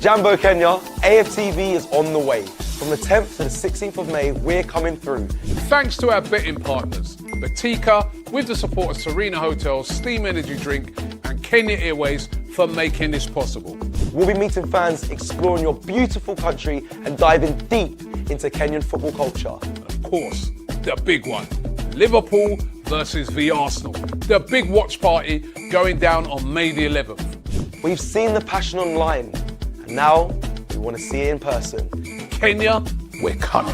Jambo Kenya, AFTV is on the way. From the 10th to the 16th of May, we're coming through. Thanks to our betting partners, Batika, with the support of Serena Hotels, Steam Energy Drink and Kenya Airways for making this possible. We'll be meeting fans, exploring your beautiful country and diving deep into Kenyan football culture. And of course, the big one, Liverpool versus the Arsenal. The big watch party going down on May the 11th. We've seen the passion online, and now we want to see it in person. Kenya, we're coming.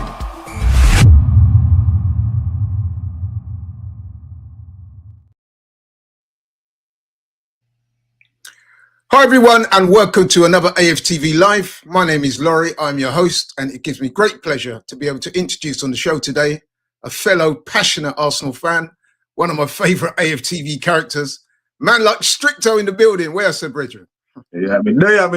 Hi everyone and welcome to another AFTV Live. My name is Laurie, I'm your host, and it gives me great pleasure to be able to introduce on the show today a fellow passionate Arsenal fan, one of my favourite AFTV characters, man like Stricto in the building. Where, Sir Bridget? Yeah, I'm there.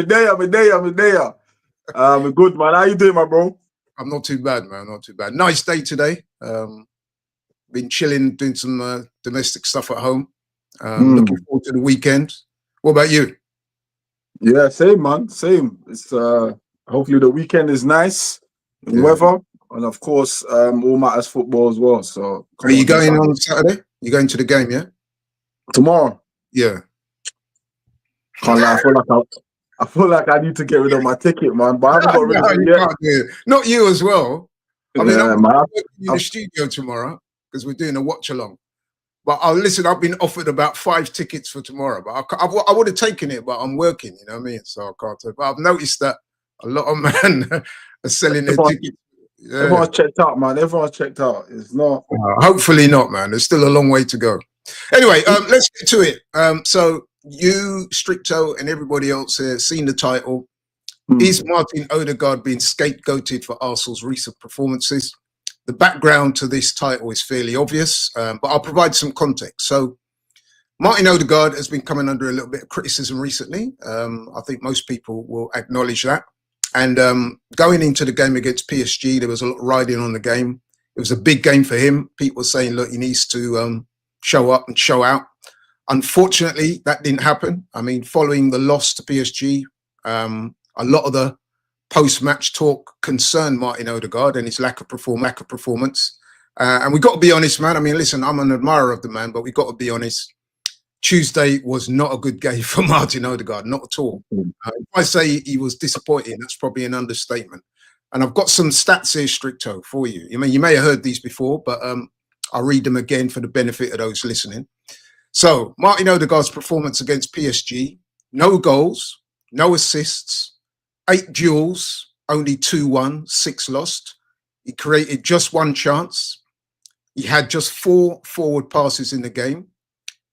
Good, man. How you doing, my bro? I'm not too bad, man, not too bad. Nice day today. Been chilling, doing some domestic stuff at home. Looking forward to the weekend. What about you? Yeah, same, man. Same. It's hopefully the weekend is nice, the weather, and of course, all matters football as well. So, are you going on Saturday? You going to the game? Yeah, tomorrow. Yeah. Can't lie, I feel like I need to get rid of my ticket, man. But I haven't got rid of it yet. Not you as well. I mean, I'm man. in the studio tomorrow because we're doing a watch along. But listen, I've been offered about 5 tickets for tomorrow, but I would have taken it, but I'm working, you know what I mean? So I can't take it. But I've noticed that a lot of men are selling their tickets. Yeah. Everyone's checked out, man. Everyone's checked out. It's not. Hopefully not, man. There's still a long way to go. Anyway, let's get to it. So you, Stricto, and everybody else here seen the title. Is Martin Odegaard being scapegoated for Arsenal's recent performances? The background to this title is fairly obvious, but I'll provide some context. So Martin Odegaard has been coming under a little bit of criticism recently. I think most people will acknowledge that. And going into the game against PSG, there was a lot riding on the game. It was a big game for him. People were saying, look, he needs to show up and show out. Unfortunately, that didn't happen. I mean, following the loss to PSG, a lot of the post-match talk concerned Martin Odegaard and his lack of performance. And we've got to be honest, man. I mean, listen, I'm an admirer of the man, but we've got to be honest. Tuesday was not a good game for Martin Odegaard, not at all. If I say he was disappointing, that's probably an understatement. And I've got some stats here, Stricto, for you. I mean, you may have heard these before, but I'll read them again for the benefit of those listening. So, Martin Odegaard's performance against PSG, no goals, no assists, 8 duels, only 2 won, 6 lost. He created just 1 chance. He had just 4 forward passes in the game.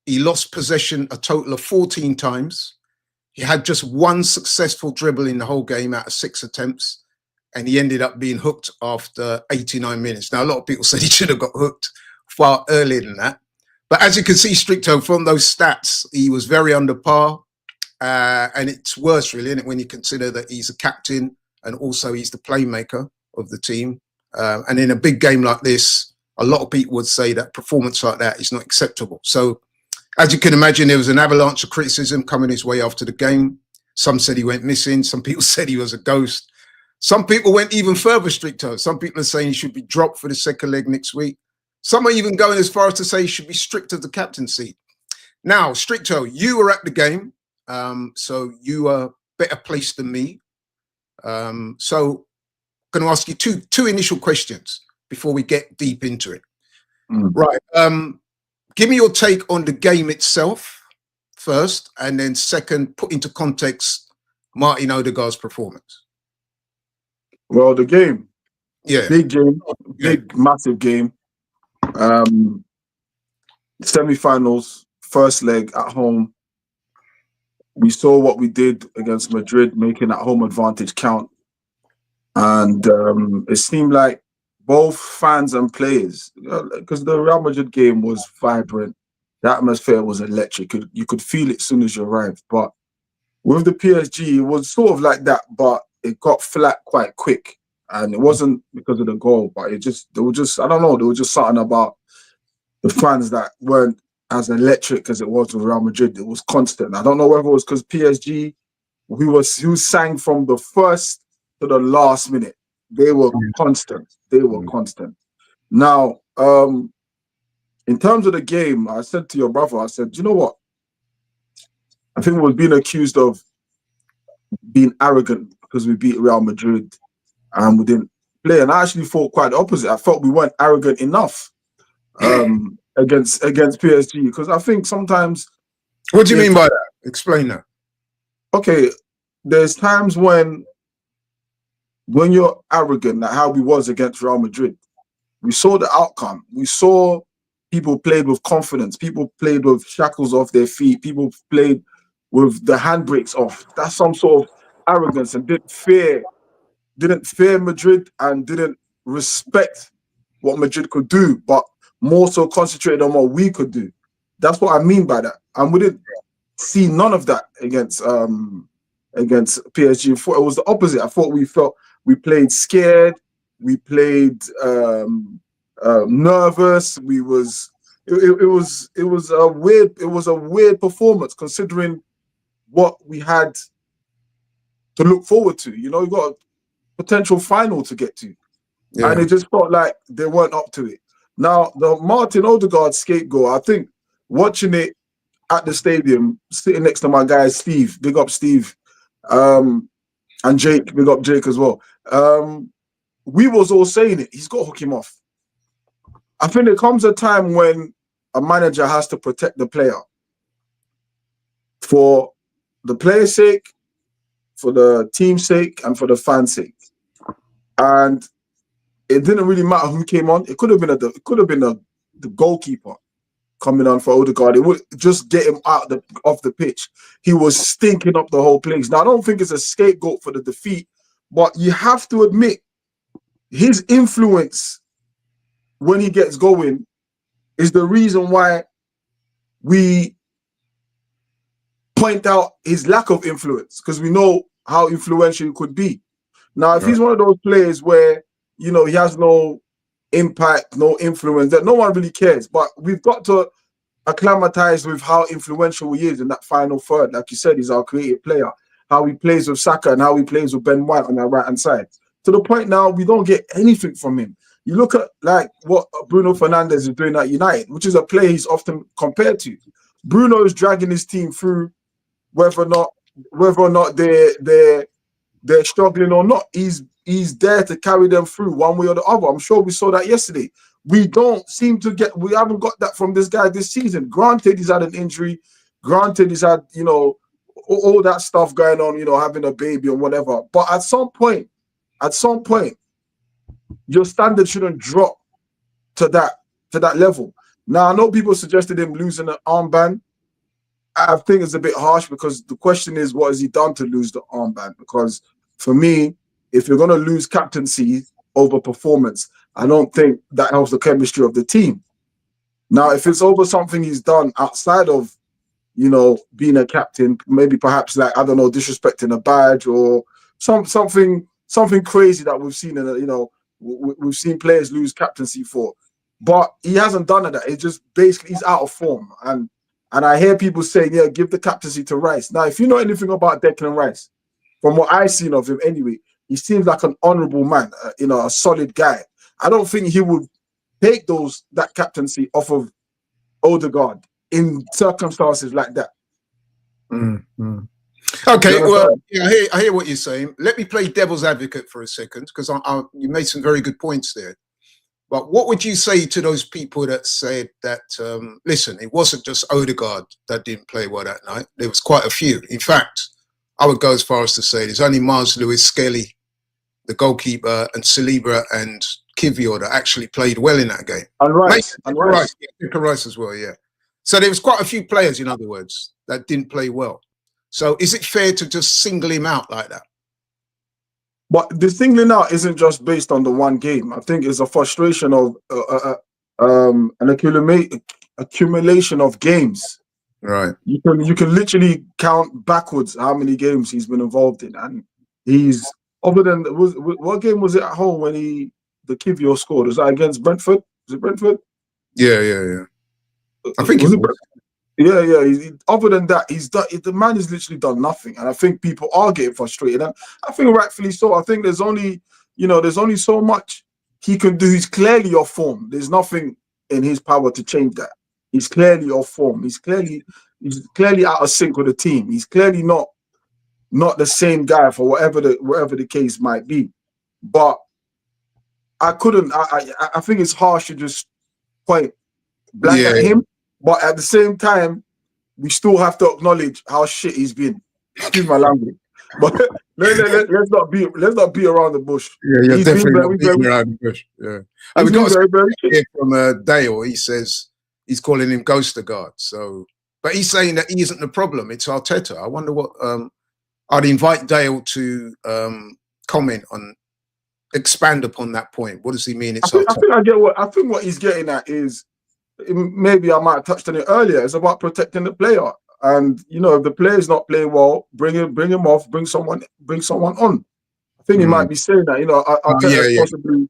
He lost possession a total of 14 times. He had just 1 successful dribble in the whole game out of 6 attempts. And he ended up being hooked after 89 minutes. Now, a lot of people said he should have got hooked far earlier than that. But as you can see, Stricto, from those stats, he was very under par. And it's worse, really, isn't it, when you consider that he's a captain and also he's the playmaker of the team. And in a big game like this, a lot of people would say that performance like that is not acceptable. So, as you can imagine, there was an avalanche of criticism coming his way after the game. Some said he went missing. Some people said he was a ghost. Some people went even further, Stricto. Some people are saying he should be dropped for the second leg next week. Some are even going as far as to say he should be stripped of the captaincy. Now, Stricto, you were at the game. So you are better placed than me. So I'm going to ask you two initial questions before we get deep into it. Right. Give me your take on the game itself first, and then second, put into context Martin Odegaard's performance. Well, the game. Yeah. Big game. Big, massive game. Semi-finals, first leg at home. We saw what we did against Madrid, making that home advantage count. And it seemed like both fans and players, because the Real Madrid game was vibrant, the atmosphere was electric. You could feel it as soon as you arrived. But with the PSG, it was sort of like that, but it got flat quite quick. And it wasn't because of the goal, but there was just something about the fans that weren't as electric as it was with Real Madrid. It was constant. I don't know whether it was because PSG who sang from the first to the last minute. They were constant. They were constant. Now, in terms of the game, I said to your brother, I said, you know what? I think we're being accused of being arrogant because we beat Real Madrid and we didn't play. And I actually thought quite the opposite. I felt we weren't arrogant enough against PSG, because I think sometimes. What do you mean by that? Explain that. Okay, there's times when you're arrogant, like how we was against Real Madrid. We saw the outcome. We saw people played with confidence. People played with shackles off their feet. People played with the handbrakes off. That's some sort of arrogance, and didn't fear Madrid and didn't respect what Madrid could do, but more so concentrated on what we could do. That's what I mean by that. And we didn't see none of that against PSG. It was the opposite. I thought we played scared. We played nervous. It was a weird performance considering what we had to look forward to. You know, you got a potential final to get to, and it just felt like they weren't up to it. Now, the Martin Odegaard scapegoat, I think watching it at the stadium, sitting next to my guy Steve, big up Steve, and Jake, big up Jake as well. We was all saying it. He's got to hook him off. I think there comes a time when a manager has to protect the player for the player's sake, for the team's sake, and for the fans' sake. And it didn't really matter who came on. It could have been the goalkeeper coming on for Odegaard. It would just get him off the pitch. He was stinking up the whole place. Now, I don't think it's a scapegoat for the defeat, but you have to admit his influence when he gets going is the reason why we point out his lack of influence, because we know how influential he could be. Now, if he's one of those players where, you know, he has no impact, no influence, that no one really cares, but we've got to acclimatize with how influential he is in that final third. Like you said, he's our creative player, how he plays with Saka and how he plays with Ben White on our right-hand side. To the point now, we don't get anything from him. You look at like what Bruno Fernandes is doing at United, which is a player he's often compared to. Bruno is dragging his team through, whether or not they're struggling or not. He's there to carry them through one way or the other. I'm sure we saw that yesterday. We haven't got that from this guy this season. Granted, he's had an injury. Granted, he's had, you know, all that stuff going on, you know, having a baby or whatever. But at some point, your standard shouldn't drop to that level. Now, I know people suggested him losing an armband. I think it's a bit harsh, because the question is, what has he done to lose the armband? Because for me, if you're going to lose captaincy over performance, I don't think that helps the chemistry of the team. Now, if it's over something he's done outside of, you know, being a captain, maybe perhaps like, I don't know, disrespecting a badge or something crazy that we've seen, you know, we've seen players lose captaincy for. But he hasn't done that. It's just basically he's out of form. And I hear people saying, yeah, give the captaincy to Rice. Now, if you know anything about Declan Rice, from what I've seen of him anyway, he seems like an honourable man, you know, a solid guy. I don't think he would take that captaincy off of Odegaard in circumstances like that. Mm-hmm. Okay, well, yeah, I hear what you're saying. Let me play devil's advocate for a second, because you made some very good points there. But what would you say to those people that said that, listen, it wasn't just Odegaard that didn't play well that night. There was quite a few. In fact, I would go as far as to say there's only Miles Lewis, Skelly, the goalkeeper, and Saliba and Kivior that actually played well in that game. And Rice. Rice as well, yeah. So there was quite a few players, in other words, that didn't play well. So is it fair to just single him out like that? But the singling out isn't just based on the one game. I think it's a frustration of an accumulation of games. Right. You can literally count backwards how many games he's been involved in, and he's other than what game was it at home when the Kivior scored? Was that against Brentford? Was it Brentford? Yeah. I think it was. Yeah. Other than that, he's done. The man has literally done nothing, and I think people are getting frustrated, and I think rightfully so. I think there's only so much he can do. He's clearly off form. There's nothing in his power to change that. He's clearly off form. He's clearly out of sync with the team. He's clearly not the same guy for whatever the case might be. But I couldn't. I think it's harsh to just point blank at him. But at the same time, we still have to acknowledge how shit he's been. Excuse my language. But let's not be around the bush. Yeah, you're He's definitely been not beating around the bush. Yeah. And we got here from Dale. He says he's calling him Odegaard. So, but he's saying that he isn't the problem. It's Arteta. I wonder what. I'd invite Dale to comment on, expand upon that point. What does he mean? It's Arteta. I think what he's getting at is, maybe I might have touched on it earlier. It's about protecting the player, and if the player's not playing well, bring him off, bring someone on. I think he might be saying that. Arteta's possibly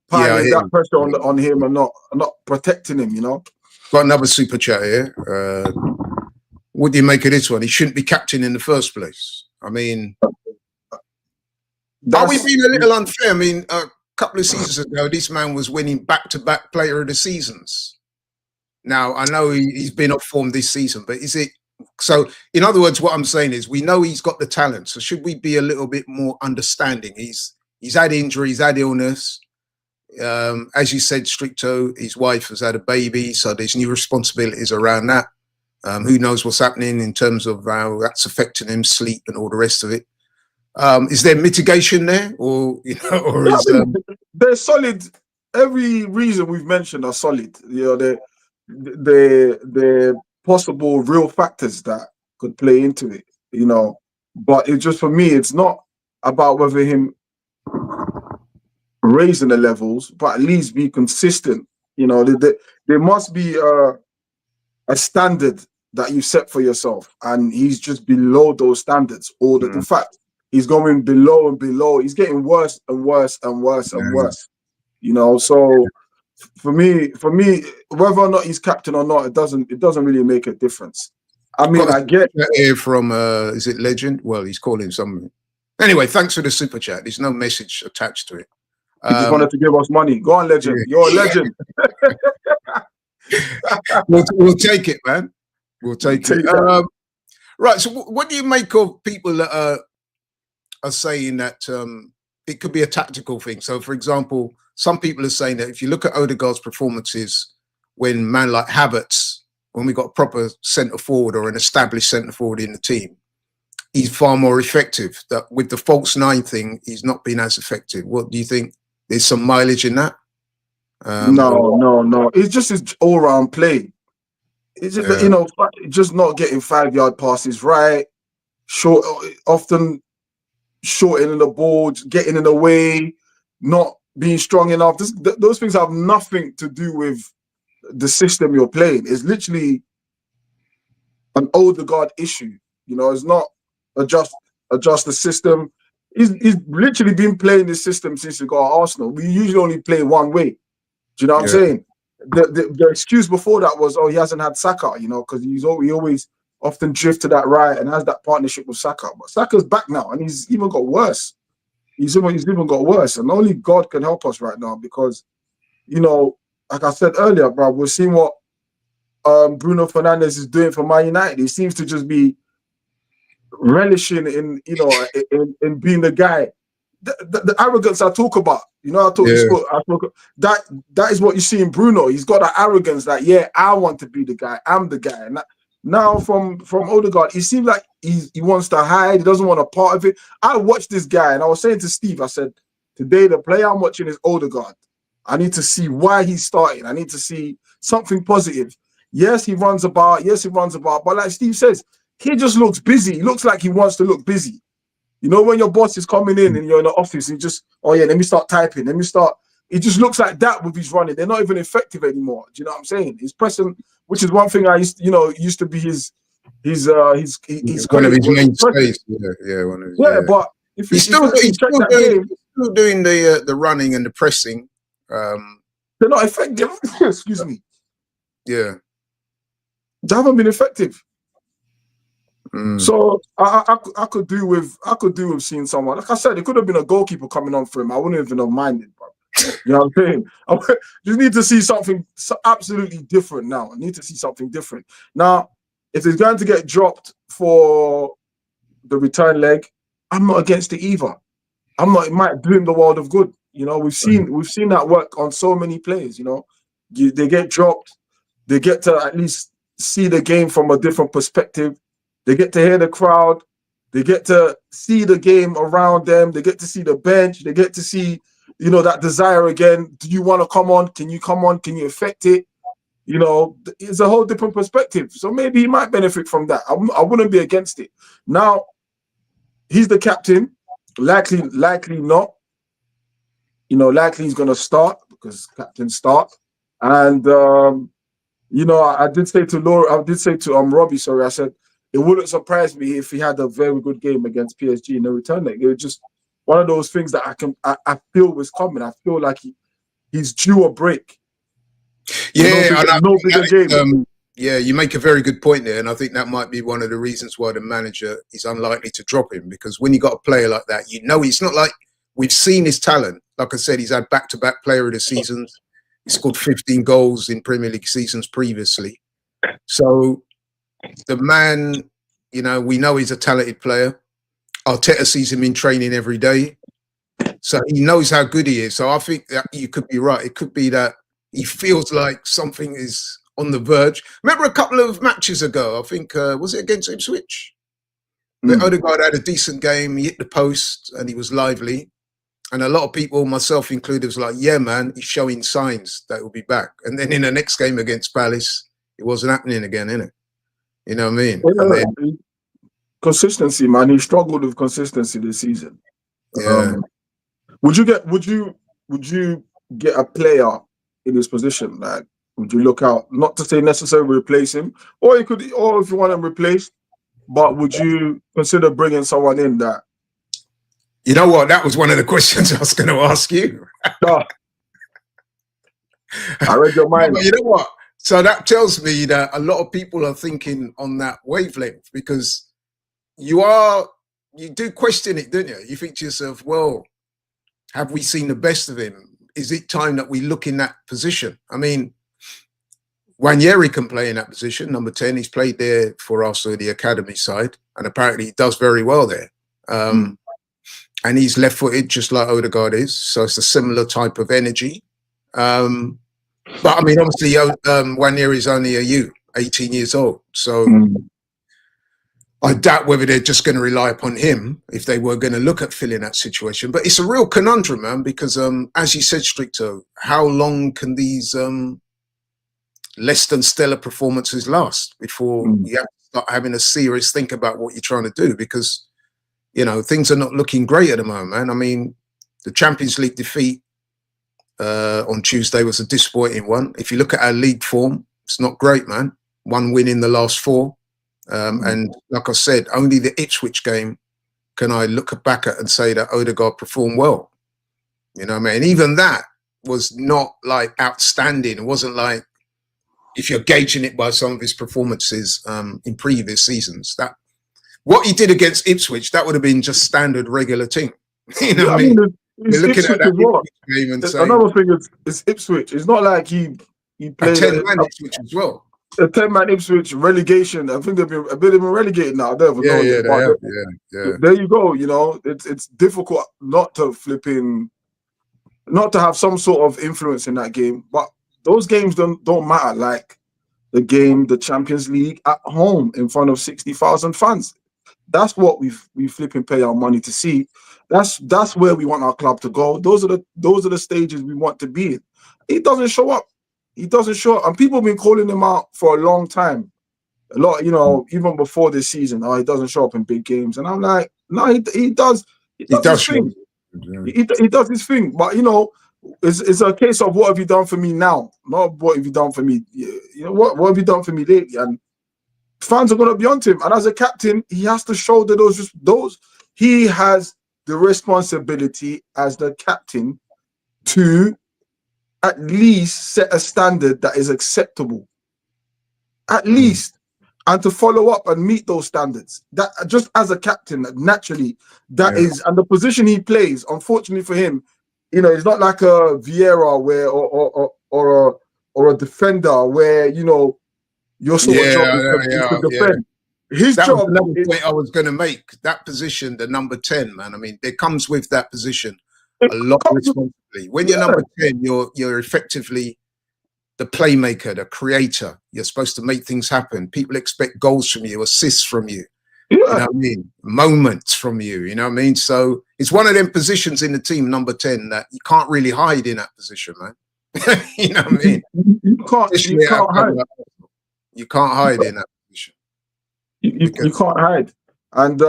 piling that pressure on him and not protecting him. Got another super chat here. What do you make of this one? He shouldn't be captain in the first place. I mean, are we being a little unfair? I mean, a couple of seasons ago, this man was winning back-to-back player of the seasons. Now, I know he's been off form this season, but is it... So, in other words, what I'm saying is we know he's got the talent, so should we be a little bit more understanding? He's had injury, he's had illness. As you said, Stricto, his wife has had a baby, so there's new responsibilities around that. Who knows what's happening in terms of how that's affecting him, sleep and all the rest of it. Is there mitigation there? Or they're solid. Every reason we've mentioned are solid. The possible real factors that could play into it, but it just, for me, it's not about whether him raising the levels, but at least be consistent. There must be a standard that you set for yourself, and he's just below those standards. Or the fact he's going below and below, he's getting worse and worse and worse and worse. So for me, whether or not he's captain or not, it doesn't really make a difference. I mean, I get here from is it Legend? Well, he's calling something. Anyway, thanks for the super chat. There's no message attached to it. He just wanted to give us money. Go on, Legend. You're a legend. We'll take it, man. We'll take it. Right. So, what do you make of people that are saying that it could be a tactical thing? So, for example, some people are saying that if you look at Odegaard's performances when man like Havertz, when we got a proper centre forward or an established centre forward in the team, he's far more effective. That with the false nine thing, he's not been as effective. What do you think? There's some mileage in that? No. It's just his all-round play. It's just just not getting 5-yard passes right, often shortening the ball, getting in the way, not being strong enough. Those things have nothing to do with the system you're playing. It's literally an Odegaard issue. It's not adjust the system. He's literally been playing this system since he got Arsenal. We usually only play one way. Do you know what I'm saying? The excuse before that was, he hasn't had Saka, because he always often drift to that right and has that partnership with Saka. But Saka's back now, and he's even got worse. He's even got worse, and only God can help us right now because, like I said earlier, bro, we're seeing what Bruno Fernandes is doing for Man United. He seems to just be relishing in being the guy. The arrogance I talk about, that is what you see in Bruno. He's got that arrogance that I want to be the guy. I'm the guy. And now from Odegaard, he seems like he wants to hide. He doesn't want a part of it. I watched this guy, and I was saying to Steve, I said, today the player I'm watching is Odegaard. I need to see why he's starting. I need to see something positive. Yes, he runs about. But like Steve says, he just looks busy. He looks like he wants to look busy. When your boss is coming in and you're in the office and just, let me start typing. It just looks like that with his running. They're not even effective anymore. Do you know what I'm saying? He's pressing, which is one thing I used to be his one of his mainstays. But if he's still doing the running and the pressing. They're not effective. Excuse me. Yeah. They haven't been effective. Mm. So I could do with seeing someone. Like I said, it could have been a goalkeeper coming on for him. I wouldn't even have minded, bro. You know what I'm saying? Just need to see something absolutely different now. I need to see something different. Now, if it's going to get dropped for the return leg, I'm not against it either. I'm not. It might do him the world of good. You know, we've seen that work on so many players. You know, they get dropped, they get to at least see the game from a different perspective. They get to hear the crowd. They get to see the game around them. They get to see the bench. They get to see, you know, that desire again. Do you want to come on? Can you come on? Can you affect it? You know, it's a whole different perspective. So maybe he might benefit from that. I wouldn't be against it. Now, he's the captain. Likely not. You know, likely he's going to start because captains start. And, you know, I did say to Robbie, sorry, I said, it wouldn't surprise me if he had a very good game against PSG in the return leg. It was just one of those things that I feel was coming. I feel like he's due a break. Yeah, no bigger game. Yeah, you make a very good point there, and I think that might be one of the reasons why the manager is unlikely to drop him, because when you got a player like that, you know, it's not like we've seen his talent. Like I said, he's had back-to-back player of the seasons. He scored 15 goals in Premier League seasons previously. So the man, you know, we know he's a talented player. Arteta sees him in training every day. So he knows how good he is. So I think that you could be right. It could be that he feels like something is on the verge. Remember a couple of matches ago, I think, was it against Ipswich? Odegaard had a decent game. He hit the post and he was lively. And a lot of people, myself included, was like, yeah, man, he's showing signs that he'll be back. And then in the next game against Palace, it wasn't happening again, innit? You know what I mean? Yeah, consistency, man. He struggled with consistency this season. Yeah. Would you get a player in his position? Like, would you look out, not to say necessarily replace him, or if you want him replaced, but would you consider bringing someone in that? You know what? That was one of the questions I was going to ask you. I read your mind. But you know what? So that tells me that a lot of people are thinking on that wavelength, because you do question it, don't you? You think to yourself, well, have we seen the best of him? Is it time that we look in that position? I mean, Wanyeri can play in that position, number 10. He's played there for us, the academy side, and apparently he does very well there. And he's left-footed, just like Odegaard is. So it's a similar type of energy. But I mean, obviously, Wanyeri is only 18 years old. So I doubt whether they're just going to rely upon him if they were going to look at filling that situation. But it's a real conundrum, man, because as you said, Stricto, how long can these less than stellar performances last before you have to start having a serious think about what you're trying to do? Because, you know, things are not looking great at the moment, man. I mean, the Champions League defeat on Tuesday was a disappointing one. If you look at our league form, it's not great, man. 1 win in the last 4. And like I said, only the Ipswich game can I look back at and say that Odegaard performed well. You know what I mean? And even that was not like outstanding. It wasn't like, if you're gauging it by some of his performances in previous seasons, that what he did against Ipswich, that would have been just standard regular team. You know what I mean? You're looking at that Ipswich game and saying, another thing is Ipswich. It's not like he played a 10-man Ipswich as well. A 10-man Ipswich relegation. I think they've been relegated now. There you go. You know, it's difficult not to have some sort of influence in that game. But those games don't matter. Like the Champions League at home in front of 60,000 fans. That's what we flipping pay our money to see. That's where we want our club to go. Those are the stages we want to be in. He doesn't show up. He doesn't show up. And people have been calling him out for a long time. A lot, you know, even before this season. Oh, he doesn't show up in big games. And I'm like, no, he does. He does his thing. He does his thing. But, you know, it's a case of what have you done for me now? Not what have you done for me. You know, what have you done for me lately? And fans are going to be onto him. And as a captain, he has to shoulder those. He has the responsibility as the captain to at least set a standard that is acceptable. At least. and to follow up and meet those standards. That just as a captain, naturally, that is, and the position he plays, unfortunately for him, you know, it's not like a Vieira where or a defender where, you know, your sort of job is to defend. His that job was another is, point I was going to make. That position, the number 10, man. I mean, there comes with that position a lot of responsibility. When you're number 10, you're effectively the playmaker, the creator. You're supposed to make things happen. People expect goals from you, assists from you. You know what I mean? Moments from you. You know what I mean? So it's one of them positions in the team, number 10, that you can't really hide in that position, man. You know what I mean? You can't hide. You can't hide in that position. You can't hide. And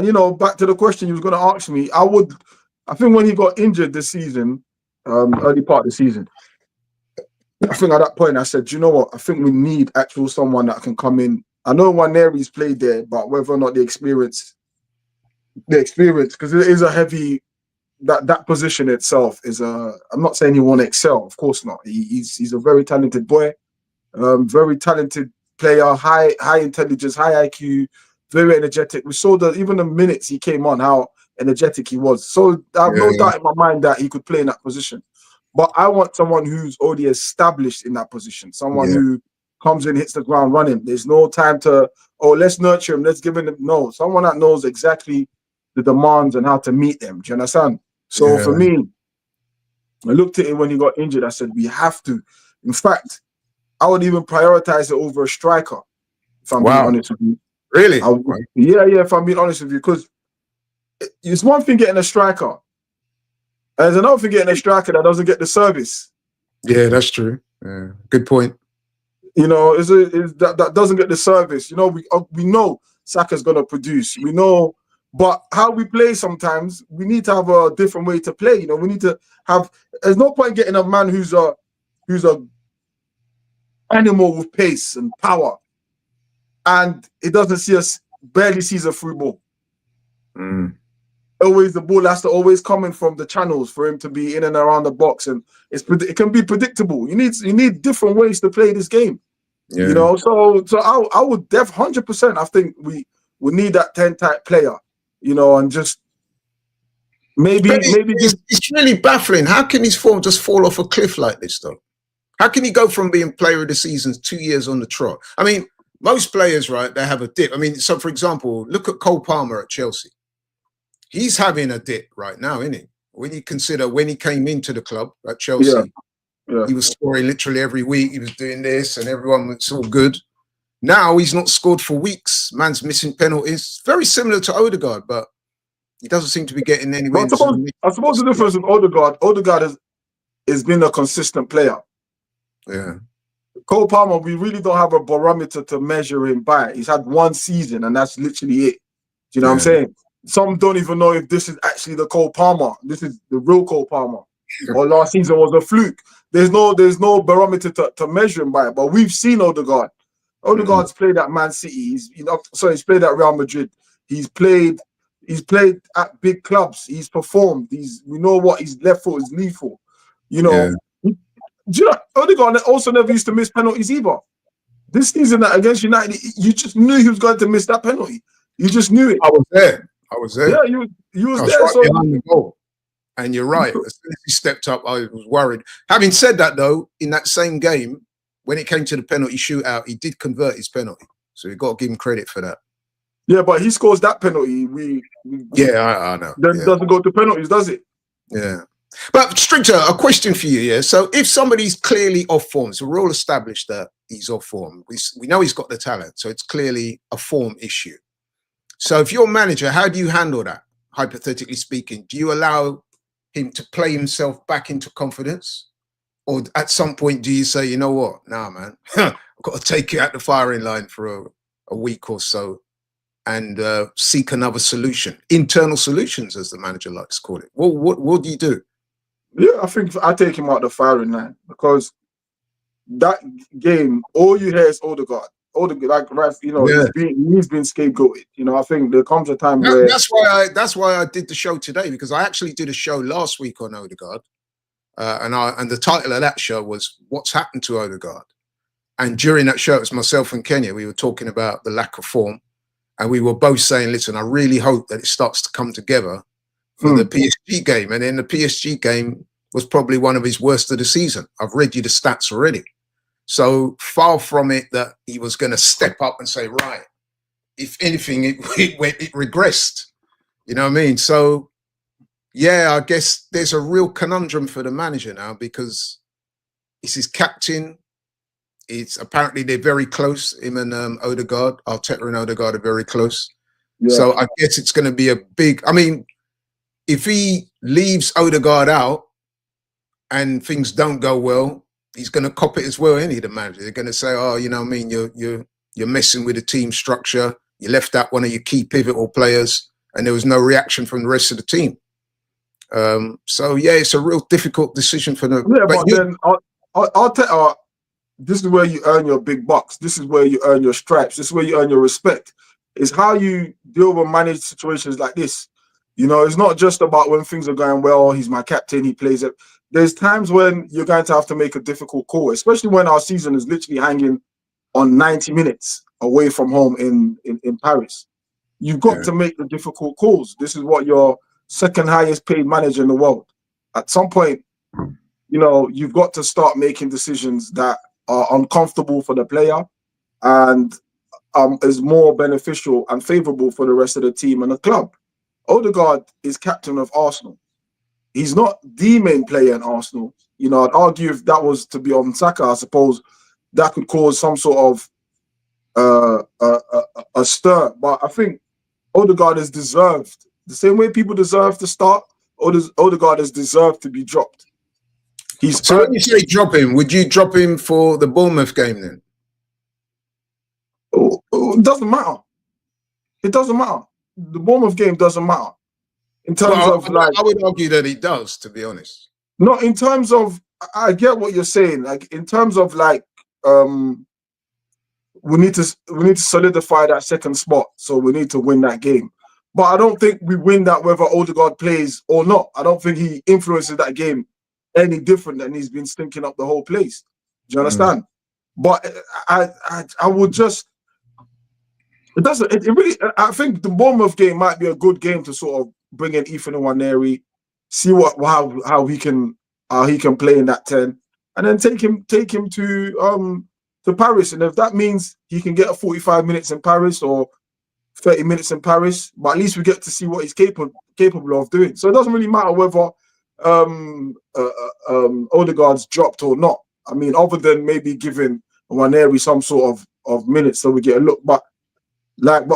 you know, back to the question you was going to ask me, I think when he got injured this season, early part of the season, I think at that point I said, you know what? I think we need actual someone that can come in. I know Waneri's played there, but whether or not the experience, because it is a heavy, that position itself is I'm not saying he won't excel, of course not. He's a very talented boy, very talented player, high intelligence, high IQ, very energetic. We saw that even the minutes he came on, how energetic he was. So I have no doubt in my mind that he could play in that position. But I want someone who's already established in that position, someone who comes in, hits the ground running. There's no time to, let's nurture him, let's give him, no, someone that knows exactly the demands and how to meet them. Do you understand? So for me, I looked at it when he got injured. I said, we have to. In fact, I would even prioritize it over a striker, if I'm being honest with you. Really? If I'm being honest with you, because it's one thing getting a striker, and there's another thing getting a striker that doesn't get the service. Yeah, that's true. Yeah, good point. You know, that doesn't get the service. You know, we know Saka's gonna produce. We know, but how we play sometimes, we need to have a different way to play. You know, we need to have. There's no point getting a man who's a animal with pace and power, and it doesn't see us, barely sees a through ball. Always the ball has to always coming from the channels for him to be in and around the box, and it can be predictable. You need different ways to play this game. You know, so I would 100%. I think we need that 10 type player. You know, and just maybe it's really baffling. How can his form just fall off a cliff like this, though? How can he go from being player of the season 2 years on the trot? I mean, most players, right, they have a dip. I mean, so for example, look at Cole Palmer at Chelsea. He's having a dip right now, isn't he? When you consider when he came into the club at Chelsea, he was scoring literally every week. He was doing this and everyone was all good. Now he's not scored for weeks. Man's missing penalties. Very similar to Odegaard, but he doesn't seem to be getting anywhere. I suppose the difference with Odegaard has been a consistent player. Yeah. Cole Palmer, we really don't have a barometer to measure him by. He's had one season and that's literally it. Do you know what I'm saying? Some don't even know if this is actually the Cole Palmer. This is the real Cole Palmer. Or last season was a fluke. There's no barometer to measure him by. But we've seen Odegaard. Odegaard's played at Man City. He's played at Real Madrid. He's played at big clubs. He's performed. We know what his left foot is lethal. You know. Do you know Odegaard also never used to miss penalties either. This season against United, you just knew he was going to miss that penalty. You just knew it. I was there. Yeah, you was there. Right behind the goal. And you're right. As soon as he stepped up, I was worried. Having said that, though, in that same game, when it came to the penalty shootout, he did convert his penalty. So you've got to give him credit for that. Yeah, but he scores that penalty. I know. Then doesn't go to penalties, does it? Yeah. But Stricter, a question for you, yeah. So if somebody's clearly off form, so we're all established that he's off form. We know he's got the talent, so it's clearly a form issue. So if you're a manager, how do you handle that? Hypothetically speaking, do you allow him to play himself back into confidence? Or at some point, do you say, you know what? Nah, man, I've got to take you out the firing line for a week or so and seek another solution, internal solutions, as the manager likes to call it. What do you do? Yeah, I think I take him out the firing line because that game, all you hear is Odegaard. Like Raf, you know, he's been scapegoated. You know, I think there comes a time where that's why I did the show today, because I actually did a show last week on Odegaard, and the title of that show was "What's Happened to Odegaard." And during that show, it was myself and Kenya. We were talking about the lack of form, and we were both saying, "Listen, I really hope that it starts to come together for the PSG game." And then the PSG game was probably one of his worst of the season. I've read you the stats already. So far from it that he was going to step up and say, right, if anything, it regressed. You know what I mean? So, yeah, I guess there's a real conundrum for the manager now because he's his captain. It's apparently they're very close. Him and Odegaard, Arteta and Odegaard are very close. Yeah. So I guess it's going to be a big. I mean, if he leaves Odegaard out and things don't go well, he's going to cop it as well, isn't he? The manager, they're going to say, "Oh, you know what I mean? You're messing with the team structure. You left out one of your key pivotal players, and there was no reaction from the rest of the team." So yeah, it's a real difficult decision for them. Yeah, but then I'll tell. This is where you earn your big bucks. This is where you earn your stripes. This is where you earn your respect. It's how you deal with managed situations like this. You know, it's not just about when things are going well. He's my captain. He plays it. There's times when you're going to have to make a difficult call, especially when our season is literally hanging on 90 minutes away from home in Paris. You've got to make the difficult calls. This is what your second highest paid manager in the world. At some point, you know, you've got to start making decisions that are uncomfortable for the player and is more beneficial and favorable for the rest of the team and the club. Odegaard is captain of Arsenal. He's not the main player in Arsenal. You know, I'd argue if that was to be on Saka, I suppose that could cause some sort of a stir. But I think Odegaard is deserved. The same way people deserve to start, Odegaard has deserved to be dropped. So when you say drop him, would you drop him for the Bournemouth game then? It doesn't matter. It doesn't matter. The Bournemouth game doesn't matter. In terms of I would argue that it does, to be honest. No, in terms of, I get what you're saying. Like in terms of like, we need to solidify that second spot, so we need to win that game. But I don't think we win that whether Odegaard plays or not. I don't think he influences that game any different than he's been stinking up the whole place. Do you understand? But I would just. It doesn't. It really. I think the Bournemouth game might be a good game to sort of bring in Ethan Nwaneri, see how he can play in that 10, and then take him to Paris. And if that means he can get a 45 minutes in Paris or 30 minutes in Paris, but at least we get to see what he's capable of doing. So it doesn't really matter whether Odegaard's dropped or not. I mean, other than maybe giving Nwaneri some sort of minutes so we get a look, but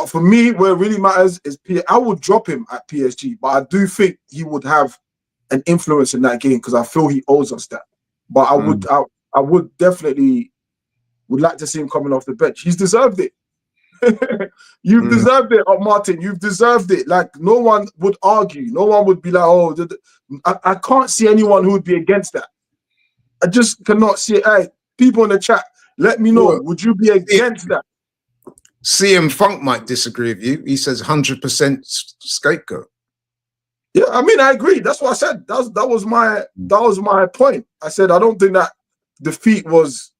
for me, where it really matters is I would drop him at PSG, but I do think he would have an influence in that game because I feel he owes us that. But I would definitely would like to see him coming off the bench. He's deserved it. You've deserved it, Martin. You've deserved it. Like no one would argue. No one would be like, "Oh, I can't see anyone who would be against that." I just cannot see it. Hey, people in the chat, let me know. Would you be against that? CM Funk might disagree with you. He says 100% scapegoat. Yeah, I mean, I agree. That's what I said. That was my point. I said I don't think that defeat was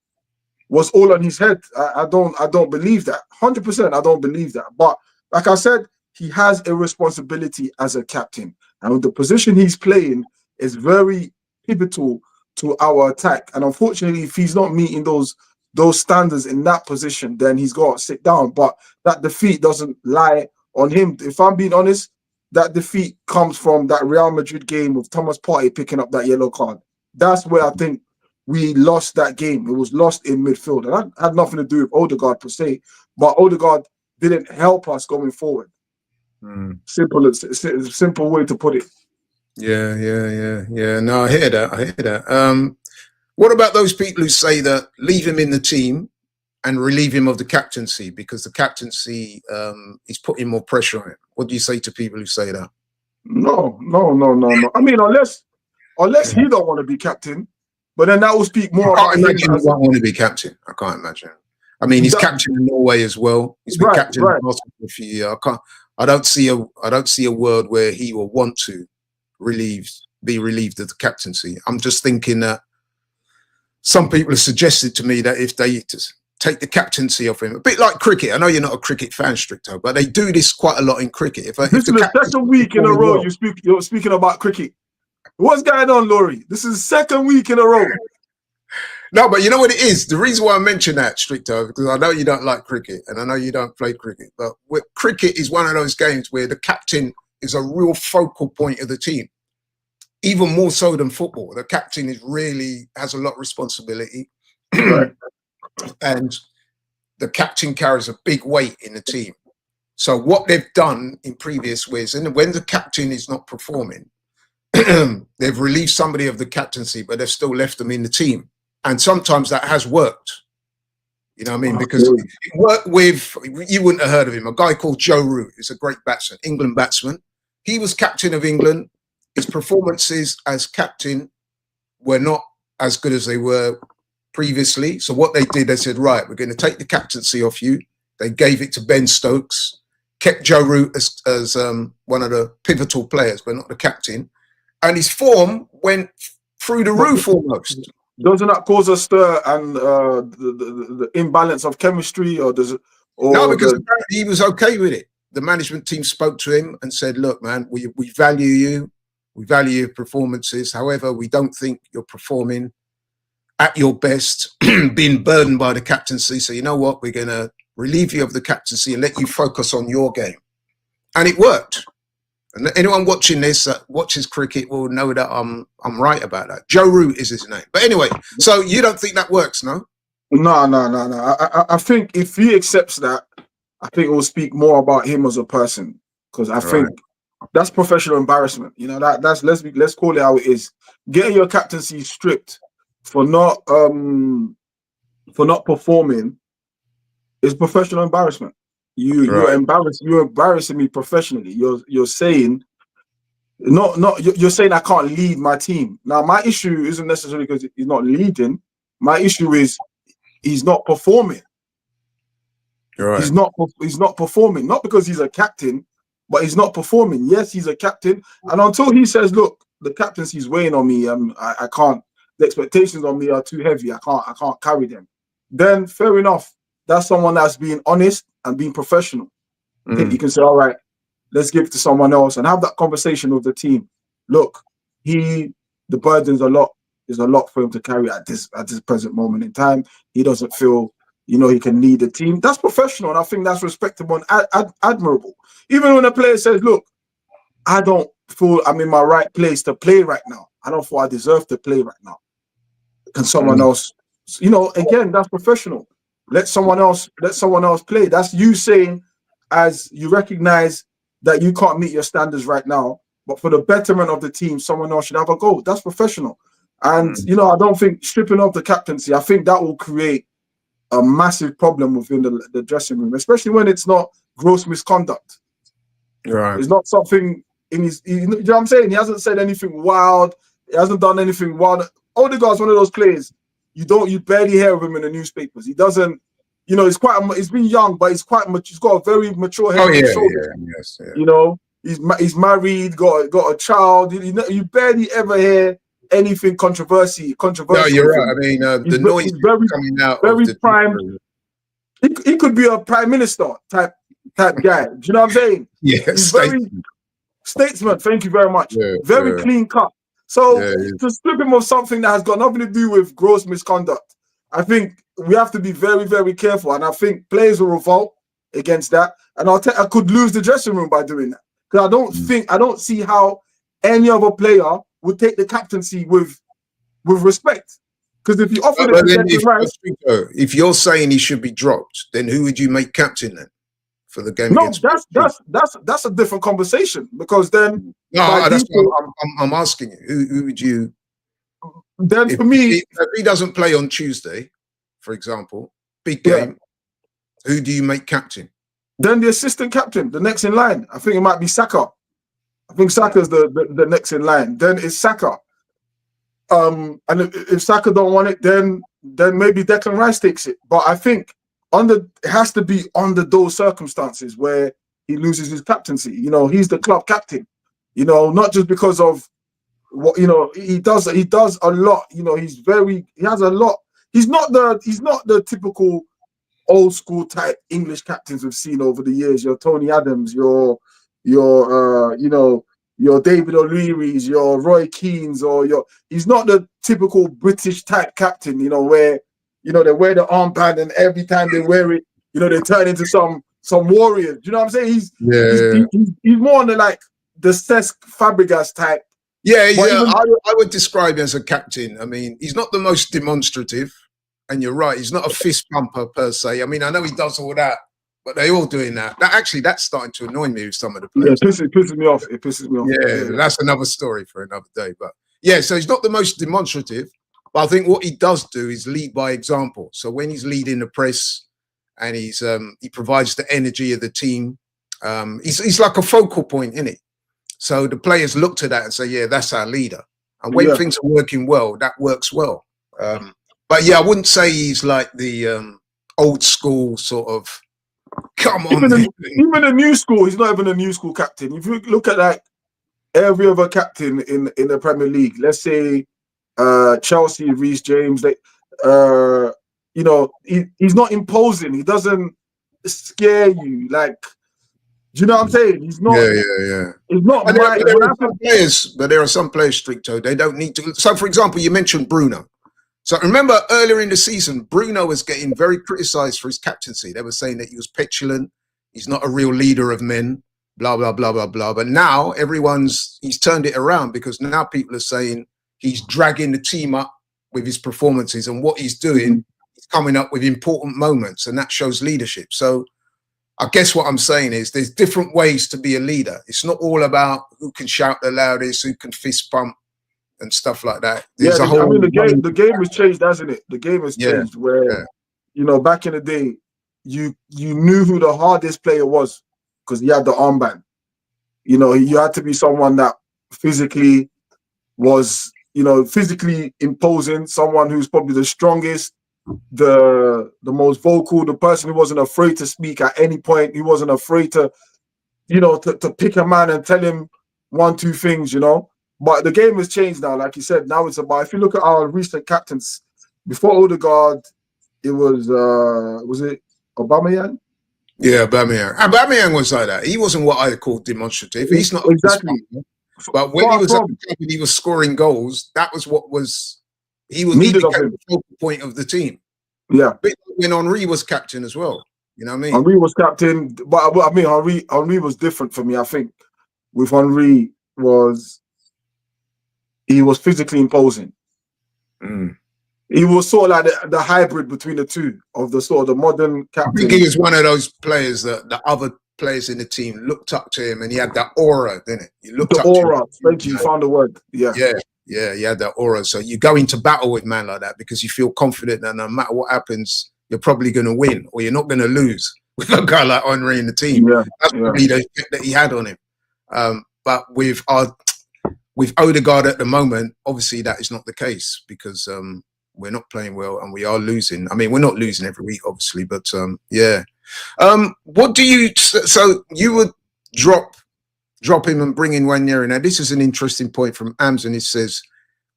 all on his head. I don't believe that. 100%, I don't believe that. But like I said, he has a responsibility as a captain, and the position he's playing is very pivotal to our attack. And unfortunately, if he's not meeting those standards in that position, then he's got to sit down. But that defeat doesn't lie on him. If I'm being honest, that defeat comes from that Real Madrid game with Thomas Partey picking up that yellow card. That's where I think we lost that game. It was lost in midfield. And that had nothing to do with Odegaard per se, but Odegaard didn't help us going forward. Simple way to put it. Yeah. No, I hear that. What about those people who say that leave him in the team and relieve him of the captaincy because the captaincy is putting more pressure on him? What do you say to people who say that? No. I mean, unless he don't want to be captain, but then that will speak more. I can't imagine he won't want to be captain. I can't imagine. I mean, he's captain in Norway as well. He's been captain in Arsenal for a few years. I don't see a world where he will want to be relieved of the captaincy. I'm just thinking that some people have suggested to me that if they take the captaincy off him, a bit like cricket. I know you're not a cricket fan, Stricto, but they do this quite a lot in cricket. If This is the second week in a row you're speaking about cricket. What's going on, Laurie? This is the second week in a row. No, but you know what it is? The reason why I mention that, Stricto, because I know you don't like cricket and I know you don't play cricket, but cricket is one of those games where the captain is a real focal point of the team. Even more so than football. The captain has a lot of responsibility. Right. And the captain carries a big weight in the team. So what they've done in previous ways, and when the captain is not performing, they've relieved somebody of the captaincy, but they've still left them in the team. And sometimes that has worked. You know what I mean? Because it worked with, you wouldn't have heard of him, a guy called Joe Root, who's a great batsman, England batsman. He was captain of England. His performances as captain were not as good as they were previously. So what they did, they said, right, we're going to take the captaincy off you. They gave it to Ben Stokes, kept Joe Root as one of the pivotal players, but not the captain. And his form went through the roof almost. Doesn't that cause a stir and the imbalance of chemistry, or does it? Or no, because apparently he was okay with it. The management team spoke to him and said, look, man, we value you. We value your performances. However, we don't think you're performing at your best, being burdened by the captaincy. So you know what? We're going to relieve you of the captaincy and let you focus on your game. And it worked. And anyone watching this that watches cricket will know that I'm right about that. Joe Root is his name. But anyway, so you don't think that works, no? No. I think if he accepts that, I think it will speak more about him as a person. Because I think that's professional embarrassment. You know, that's let's call it how it is. Getting your captaincy stripped for not performing is professional embarrassment. You're embarrassing me professionally. You're saying you're saying I can't lead my team. Now my issue isn't necessarily because he's not leading. My issue is he's not performing. Right. He's not performing, not because he's a captain, but he's not performing. Yes, he's a captain, and until he says, look, the captaincy's weighing on me, I can't, the expectations on me are too heavy, I can't carry them, then fair enough. That's someone that's being honest and being professional. I think you can say, all right, let's give it to someone else and have that conversation with the team. Look, the burden's is a lot for him to carry at this present moment in time. He doesn't feel, he can lead the team. That's professional, and I think that's respectable and admirable. Even when a player says, look, I don't feel I'm in my right place to play right now. I don't feel I deserve to play right now. Can someone else, again, that's professional. Let someone else play. That's you saying, as you recognize that you can't meet your standards right now, but for the betterment of the team, someone else should have a go. That's professional. And, I don't think stripping off the captaincy, I think that will create a massive problem within the dressing room, especially when it's not gross misconduct. Right. It's not something in his, you know what I'm saying? He hasn't said anything wild. He hasn't done anything wild. Odegaard's one of those players, you barely hear of him in the newspapers. He doesn't, he's been young, but he's quite much, he's got a very mature head on his shoulders. Yeah. He's married, got a child. You barely ever hear anything controversial. No, you're right. I mean, the noise coming out very of the prime. He could be a prime minister type guy. Do you know what I'm saying? Yeah, he's very statesman. Thank you very much. Yeah, very clean cut. So to strip him of something that has got nothing to do with gross misconduct, I think we have to be very, very careful. And I think players will revolt against that. And I could lose the dressing room by doing that. Because I don't see how any other player would take the captaincy with respect. Because if you offer if you're saying he should be dropped, then who would you make captain then for the game? No, that's a different conversation. Because then that's what I'm asking you. Who would you? Then for me, if he doesn't play on Tuesday, for example, big game, who do you make captain? Then the assistant captain, the next in line. I think it might be Saka. I think Saka's the next in line. Then it's Saka. And if Saka don't want it, then maybe Declan Rice takes it. But I think it has to be under those circumstances where he loses his captaincy. He's the club captain. Not just because of what he does a lot. He has a lot. He's not the typical old school type English captains we've seen over the years. Your Tony Adams, your David O'Leary's, your Roy Keane's, he's not the typical British type captain, where they wear the armband and every time they wear it, they turn into some warriors. Do you know what I'm saying? He's more on the Cesc Fabregas type. Yeah, I would describe him as a captain. I mean, he's not the most demonstrative, and you're right, he's not a fist pumper per se. I mean, I know he does all that, but they're all doing that. That's starting to annoy me with some of the players. Yeah, it pisses me off. It pisses me off. Yeah, that's another story for another day. But yeah, so he's not the most demonstrative, but I think what he does do is lead by example. So when he's leading the press and he provides the energy of the team, he's like a focal point, isn't he? So the players look to that and say, yeah, that's our leader. And when things are working well, that works well. But yeah, I wouldn't say he's like the old school sort of, come on. Even the new school, he's not even a new school captain. If you look at every other captain in the Premier League, let's say Chelsea, Reece James, he's not imposing. He doesn't scare you. Do you know what I'm saying? He's not. Yeah. He's not. But there are some players, Stricto, they don't need to. So, for example, you mentioned Bruno. So remember earlier in the season, Bruno was getting very criticised for his captaincy. They were saying that he was petulant. He's not a real leader of men, blah, blah, blah, blah, blah. But now he's turned it around because now people are saying he's dragging the team up with his performances and what he's doing, he's coming up with important moments and that shows leadership. So I guess what I'm saying is there's different ways to be a leader. It's not all about who can shout the loudest, who can fist pump and stuff like that. The game has changed, hasn't it? The game has changed where, back in the day, you knew who the hardest player was because he had the armband. You had to be someone that physically was, physically imposing, someone who's probably the strongest, the most vocal, the person who wasn't afraid to speak at any point. He wasn't afraid to pick a man and tell him 1, 2 things, But the game has changed now, like you said. Now it's about, if you look at our recent captains, before Odegaard, it was it Aubameyang? Yeah, Aubameyang. Aubameyang was like that. He wasn't what I call demonstrative. He's not exactly. But when he was at the club and he was scoring goals, that was he became the focal point of the team. Yeah. But when Henry was captain as well, you know what I mean? Henry was captain, but I mean Henry was different for me. I think with Henry he was physically imposing. He was sort of like the hybrid between the two of the modern captain. I think he was one of those players that the other players in the team looked up to him, and he had that aura, didn't it? You looked up aura. To him. Thank you. You found the word. Yeah. He had that aura. So you go into battle with a man like that because you feel confident that no matter what happens, you're probably going to win or you're not going to lose with a guy like Henry in the team. Yeah. That's probably the effect that he had on him. But with Odegaard at the moment, obviously that is not the case because we're not playing well and we are losing. I mean, we're not losing every week, obviously, but what do you? So you would drop him and bring in Nwaneri. Now, this is an interesting point from Amson. It says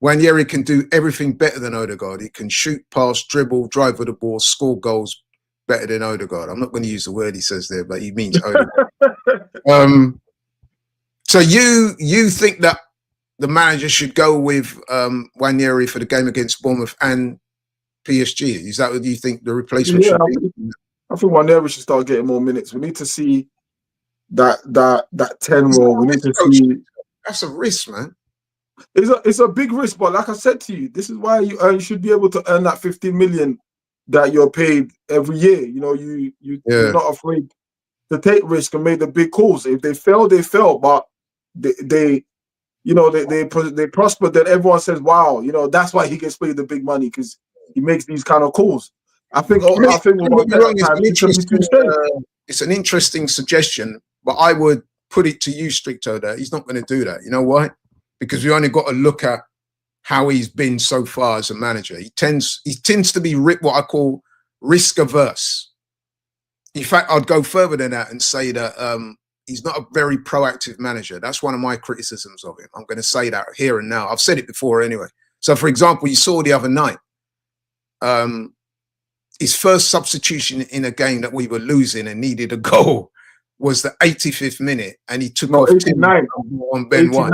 Nwaneri can do everything better than Odegaard. He can shoot, pass, dribble, drive with the ball, score goals better than Odegaard. I'm not going to use the word he says there, but he means Odegaard. So you think that the manager should go with Nwaneri for the game against Bournemouth and PSG? Is that what you think the replacement should be? I think Nwaneri should start getting more minutes. We need to see that 10 role. We need to see. That's a risk, man. It's a big risk, but like I said to you, this is why you should be able to earn that 15 million that you're paid every year. You're not afraid to take risk and make the big calls. If they fail, they fail. But they prosper. Then everyone says, "Wow, that's why he gets paid the big money because he makes these kind of calls." It's an interesting suggestion, but I would put it to you, Stricto, that he's not going to do that. You know why? Because we only got to look at how he's been so far as a manager. He tends to be what I call risk averse. In fact, I'd go further than that and say that he's not a very proactive manager. That's one of my criticisms of him. I'm going to say that here and now. I've said it before anyway. So, for example, you saw the other night, his first substitution in a game that we were losing and needed a goal was the 85th minute, and he took off 89 on Ben White.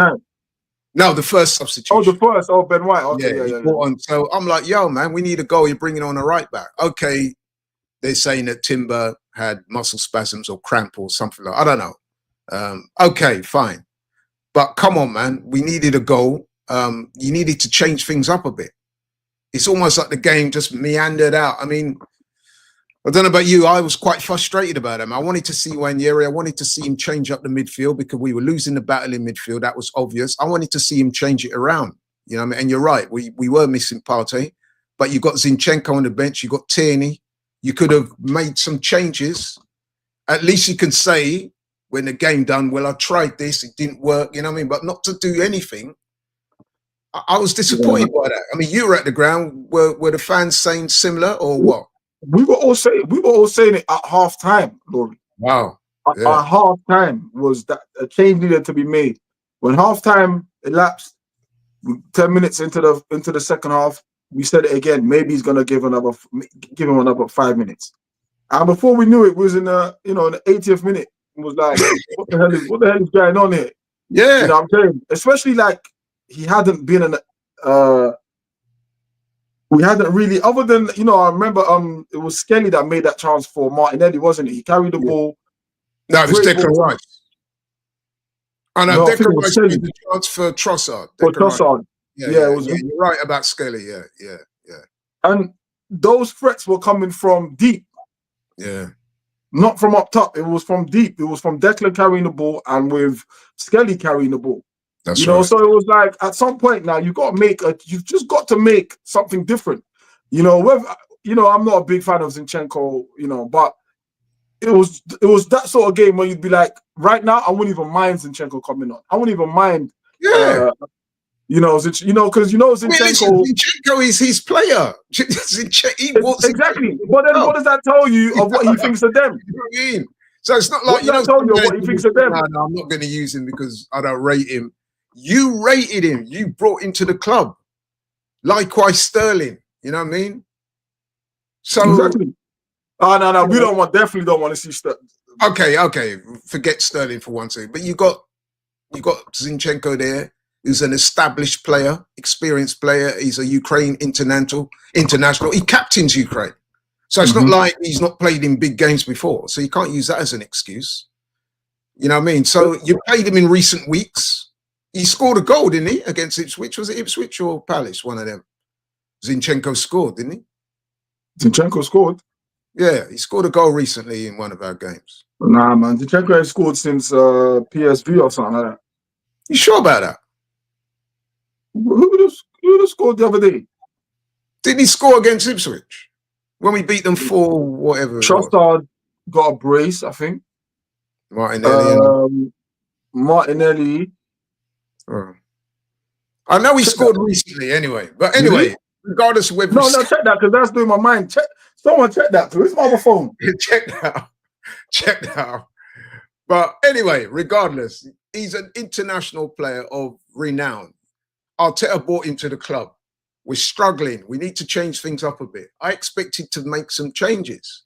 No, the first substitution. Oh, the first. Oh, Ben White. Okay, yeah. On. So I'm like, yo, man, we need a goal. You're bringing on a right back. Okay, they're saying that Timber had muscle spasms or cramp or something like. I don't know. Okay, fine, but come on, man, we needed a goal. You needed to change things up a bit. It's almost like the game just meandered out. I mean, I don't know about you. I was quite frustrated about him. I wanted to see Wanyeri. I wanted to see him change up the midfield because we were losing the battle in midfield. That was obvious. I wanted to see him change it around. You know what I mean? And you're right. We were missing Partey, but you got Zinchenko on the bench. You got Tierney. You could have made some changes. At least you can say when the game done, well, I tried this. It didn't work. You know what I mean? But not to do anything. I was disappointed by that. I mean, you were at the ground. Were the fans saying similar or what? We were all saying it at half time, Laurie. Wow. At half time was that a change needed to be made. When half time elapsed, 10 minutes into the second half, we said it again. Maybe he's gonna give him another 5 minutes. And before we knew it, we was in the 80th minute. It was like, what the hell is going on here? Yeah. You know what I'm saying? Especially like he hadn't been in we hadn't really, other than, I remember it was Skelly that made that chance for Martinelli, wasn't it? He carried the ball. No, it was Declan Rice. Oh, no, Declan Rice made the chance for Trossard. For Trossard. Yeah, you're right about Skelly. Yeah. And those threats were coming from deep. Yeah. Not from up top. It was from deep. It was from Declan carrying the ball and with Skelly carrying the ball. That's right. So it was like at some point now you've just got to make something different. I'm not a big fan of Zinchenko, but it was that sort of game where you'd be like, right now I wouldn't even mind Zinchenko coming on. I wouldn't even mind. Yeah. Because Zinchenko. Zinchenko is his player. Exactly. But then what does that tell you of what he thinks of them? You know what I mean? So it's not like what he thinks of them. No, I'm not going to use him because I don't rate him. You rated him. You brought him to the club. Likewise, Sterling. You know what I mean? So exactly. No. We definitely don't want to see Sterling. Okay. Forget Sterling for one second. But you got Zinchenko there, who's an established player, experienced player. He's a Ukraine international. He captains Ukraine. So it's not like he's not played in big games before. So you can't use that as an excuse. You know what I mean? So you played him in recent weeks. He scored a goal, didn't he, against Ipswich? Was it Ipswich or Palace? One of them. Zinchenko scored, didn't he? Zinchenko scored? Yeah, he scored a goal recently in one of our games. Nah, man. Zinchenko has scored since PSV or something like that. You sure about that? Who would have scored the other day? Didn't he score against Ipswich? When we beat them 4 whatever. Trossard got a brace, I think. Martinelli. Oh. I know he scored recently anyway. But anyway, regardless of whether... No, check that because that's doing my mind. Someone check that. Where's my other phone? Check that out. But anyway, regardless, he's an international player of renown. Arteta brought him to the club. We're struggling. We need to change things up a bit. I expected to make some changes.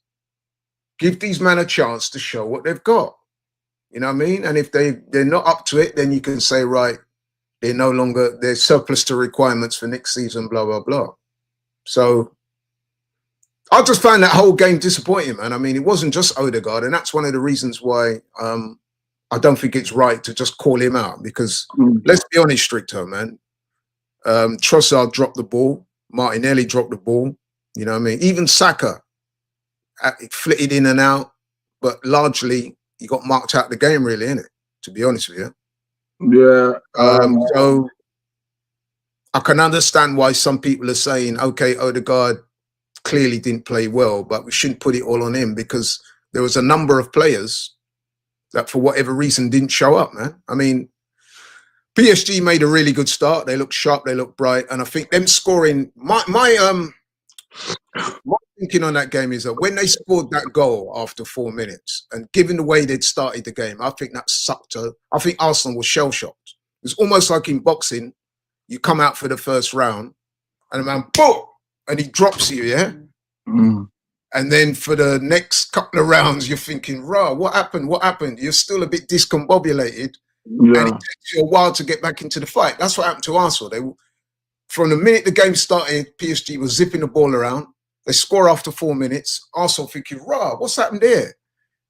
Give these men a chance to show what they've got. You know what I mean? And if they're not up to it, then you can say, right, they're surplus to requirements for next season, blah, blah, blah. So I just found that whole game disappointing, man. I mean, it wasn't just Odegaard, and that's one of the reasons why I don't think it's right to just call him out because let's be honest, Stricto, man. Trossard dropped the ball. Martinelli dropped the ball. You know what I mean? Even Saka flitted in and out, but largely he got marked out of the game, really, innit? To be honest with you. Yeah. So I can understand why some people are saying, okay, Odegaard clearly didn't play well, but we shouldn't put it all on him because there was a number of players that for whatever reason didn't show up, man. I mean, PSG made a really good start. They looked sharp, they looked bright, and I think them scoring. My thing thinking on that game is that when they scored that goal after 4 minutes, and given the way they'd started the game, I think that sucked her. I think Arsenal was shell-shocked. It's almost like in boxing, you come out for the first round, and the man, boom, and he drops you, yeah? Mm. And then for the next couple of rounds, you're thinking, rah, what happened? What happened? You're still a bit discombobulated, and it takes you a while to get back into the fight. That's what happened to Arsenal. From the minute the game started, PSG was zipping the ball around. They score after 4 minutes. Arsenal thinking, rah, what's happened there?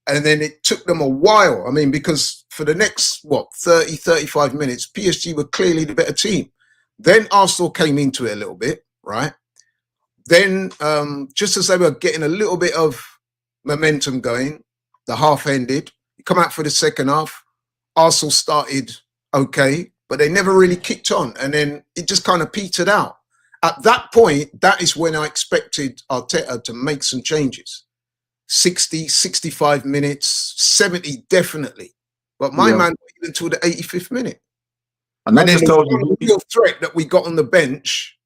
And then it took them a while. I mean, because for the next, 30, 35 minutes, PSG were clearly the better team. Then Arsenal came into it a little bit, right? Then, just as they were getting a little bit of momentum going, the half ended. You come out for the second half. Arsenal started okay, but they never really kicked on. And then it just kind of petered out. At that point, that is when I expected Arteta to make some changes. 60, 65 minutes, 70 definitely. But my man waited until the 85th minute. And then the real threat that we got on the bench,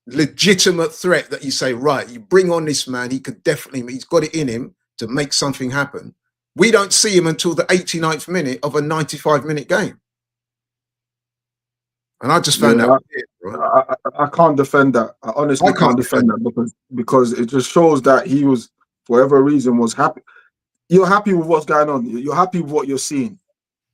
legitimate threat that you say, right, you bring on this man, he's got it in him to make something happen. We don't see him until the 89th minute of a 95-minute game. And I just found out. I can't defend that. I honestly can't defend that because it just shows that he was, for whatever reason, was happy. You're happy with what's going on. You're happy with what you're seeing.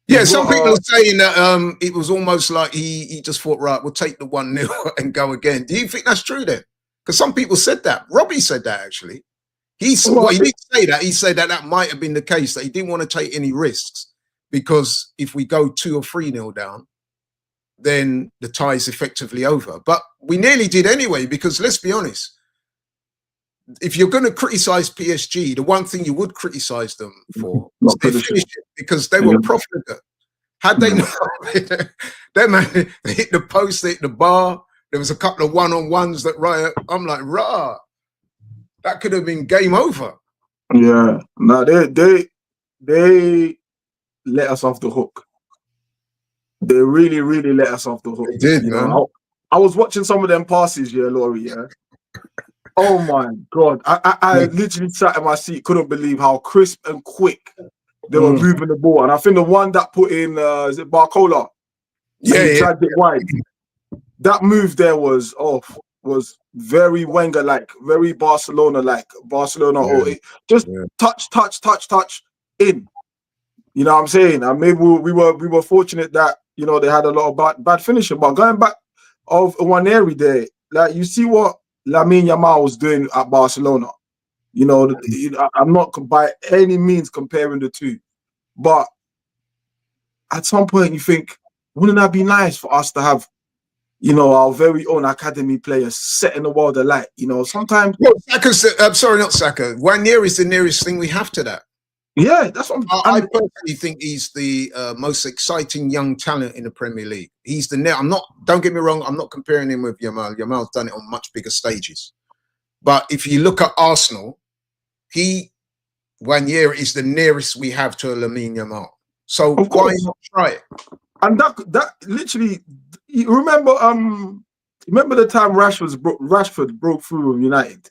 Yeah, some people are saying that it was almost like he just thought, right, we'll take the 1-0 and go again. Do you think that's true then? Because some people said that. Robbie said that, actually. He didn't say that. He said that might have been the case, that he didn't want to take any risks because if we go 2 or 3-0 down, then the tie is effectively over. But we nearly did anyway, because let's be honest, if you're going to criticize PSG, the one thing you would criticize them for is their finishing, because they were profligate. Had they not, they hit the post, they hit the bar. There was a couple of one-on-ones that I'm like, rah, that could have been game over. Yeah, no, they let us off the hook. They really, really let us off the hook. They did, man. I was watching some of them passes, Laurie, yeah. Oh my God. I literally sat in my seat, couldn't believe how crisp and quick they were moving the ball. And I think the one that put in, is it Barcola? Yeah, he dragged it wide. That move there was very Wenger-like, very Barcelona-like. Touch, in. You know what I'm saying? And maybe we were fortunate that, they had a lot of bad finishing. But going back of Nwaneri there, like you see what Lamine Yamal was doing at Barcelona. I'm not by any means comparing the two. But at some point you think, wouldn't that be nice for us to have, our very own academy players setting the world alight? Sometimes. Well, I'm sorry, not Saka. Nwaneri is the nearest thing we have to that. Yeah, that's what I personally think he's the most exciting young talent in the Premier League. He's don't get me wrong, I'm not comparing him with Yamal. Yamal's done it on much bigger stages. But if you look at Arsenal, Nwaneri is the nearest we have to a Lamine Yamal. So why not try it? And that literally, you remember the time Rashford broke through with United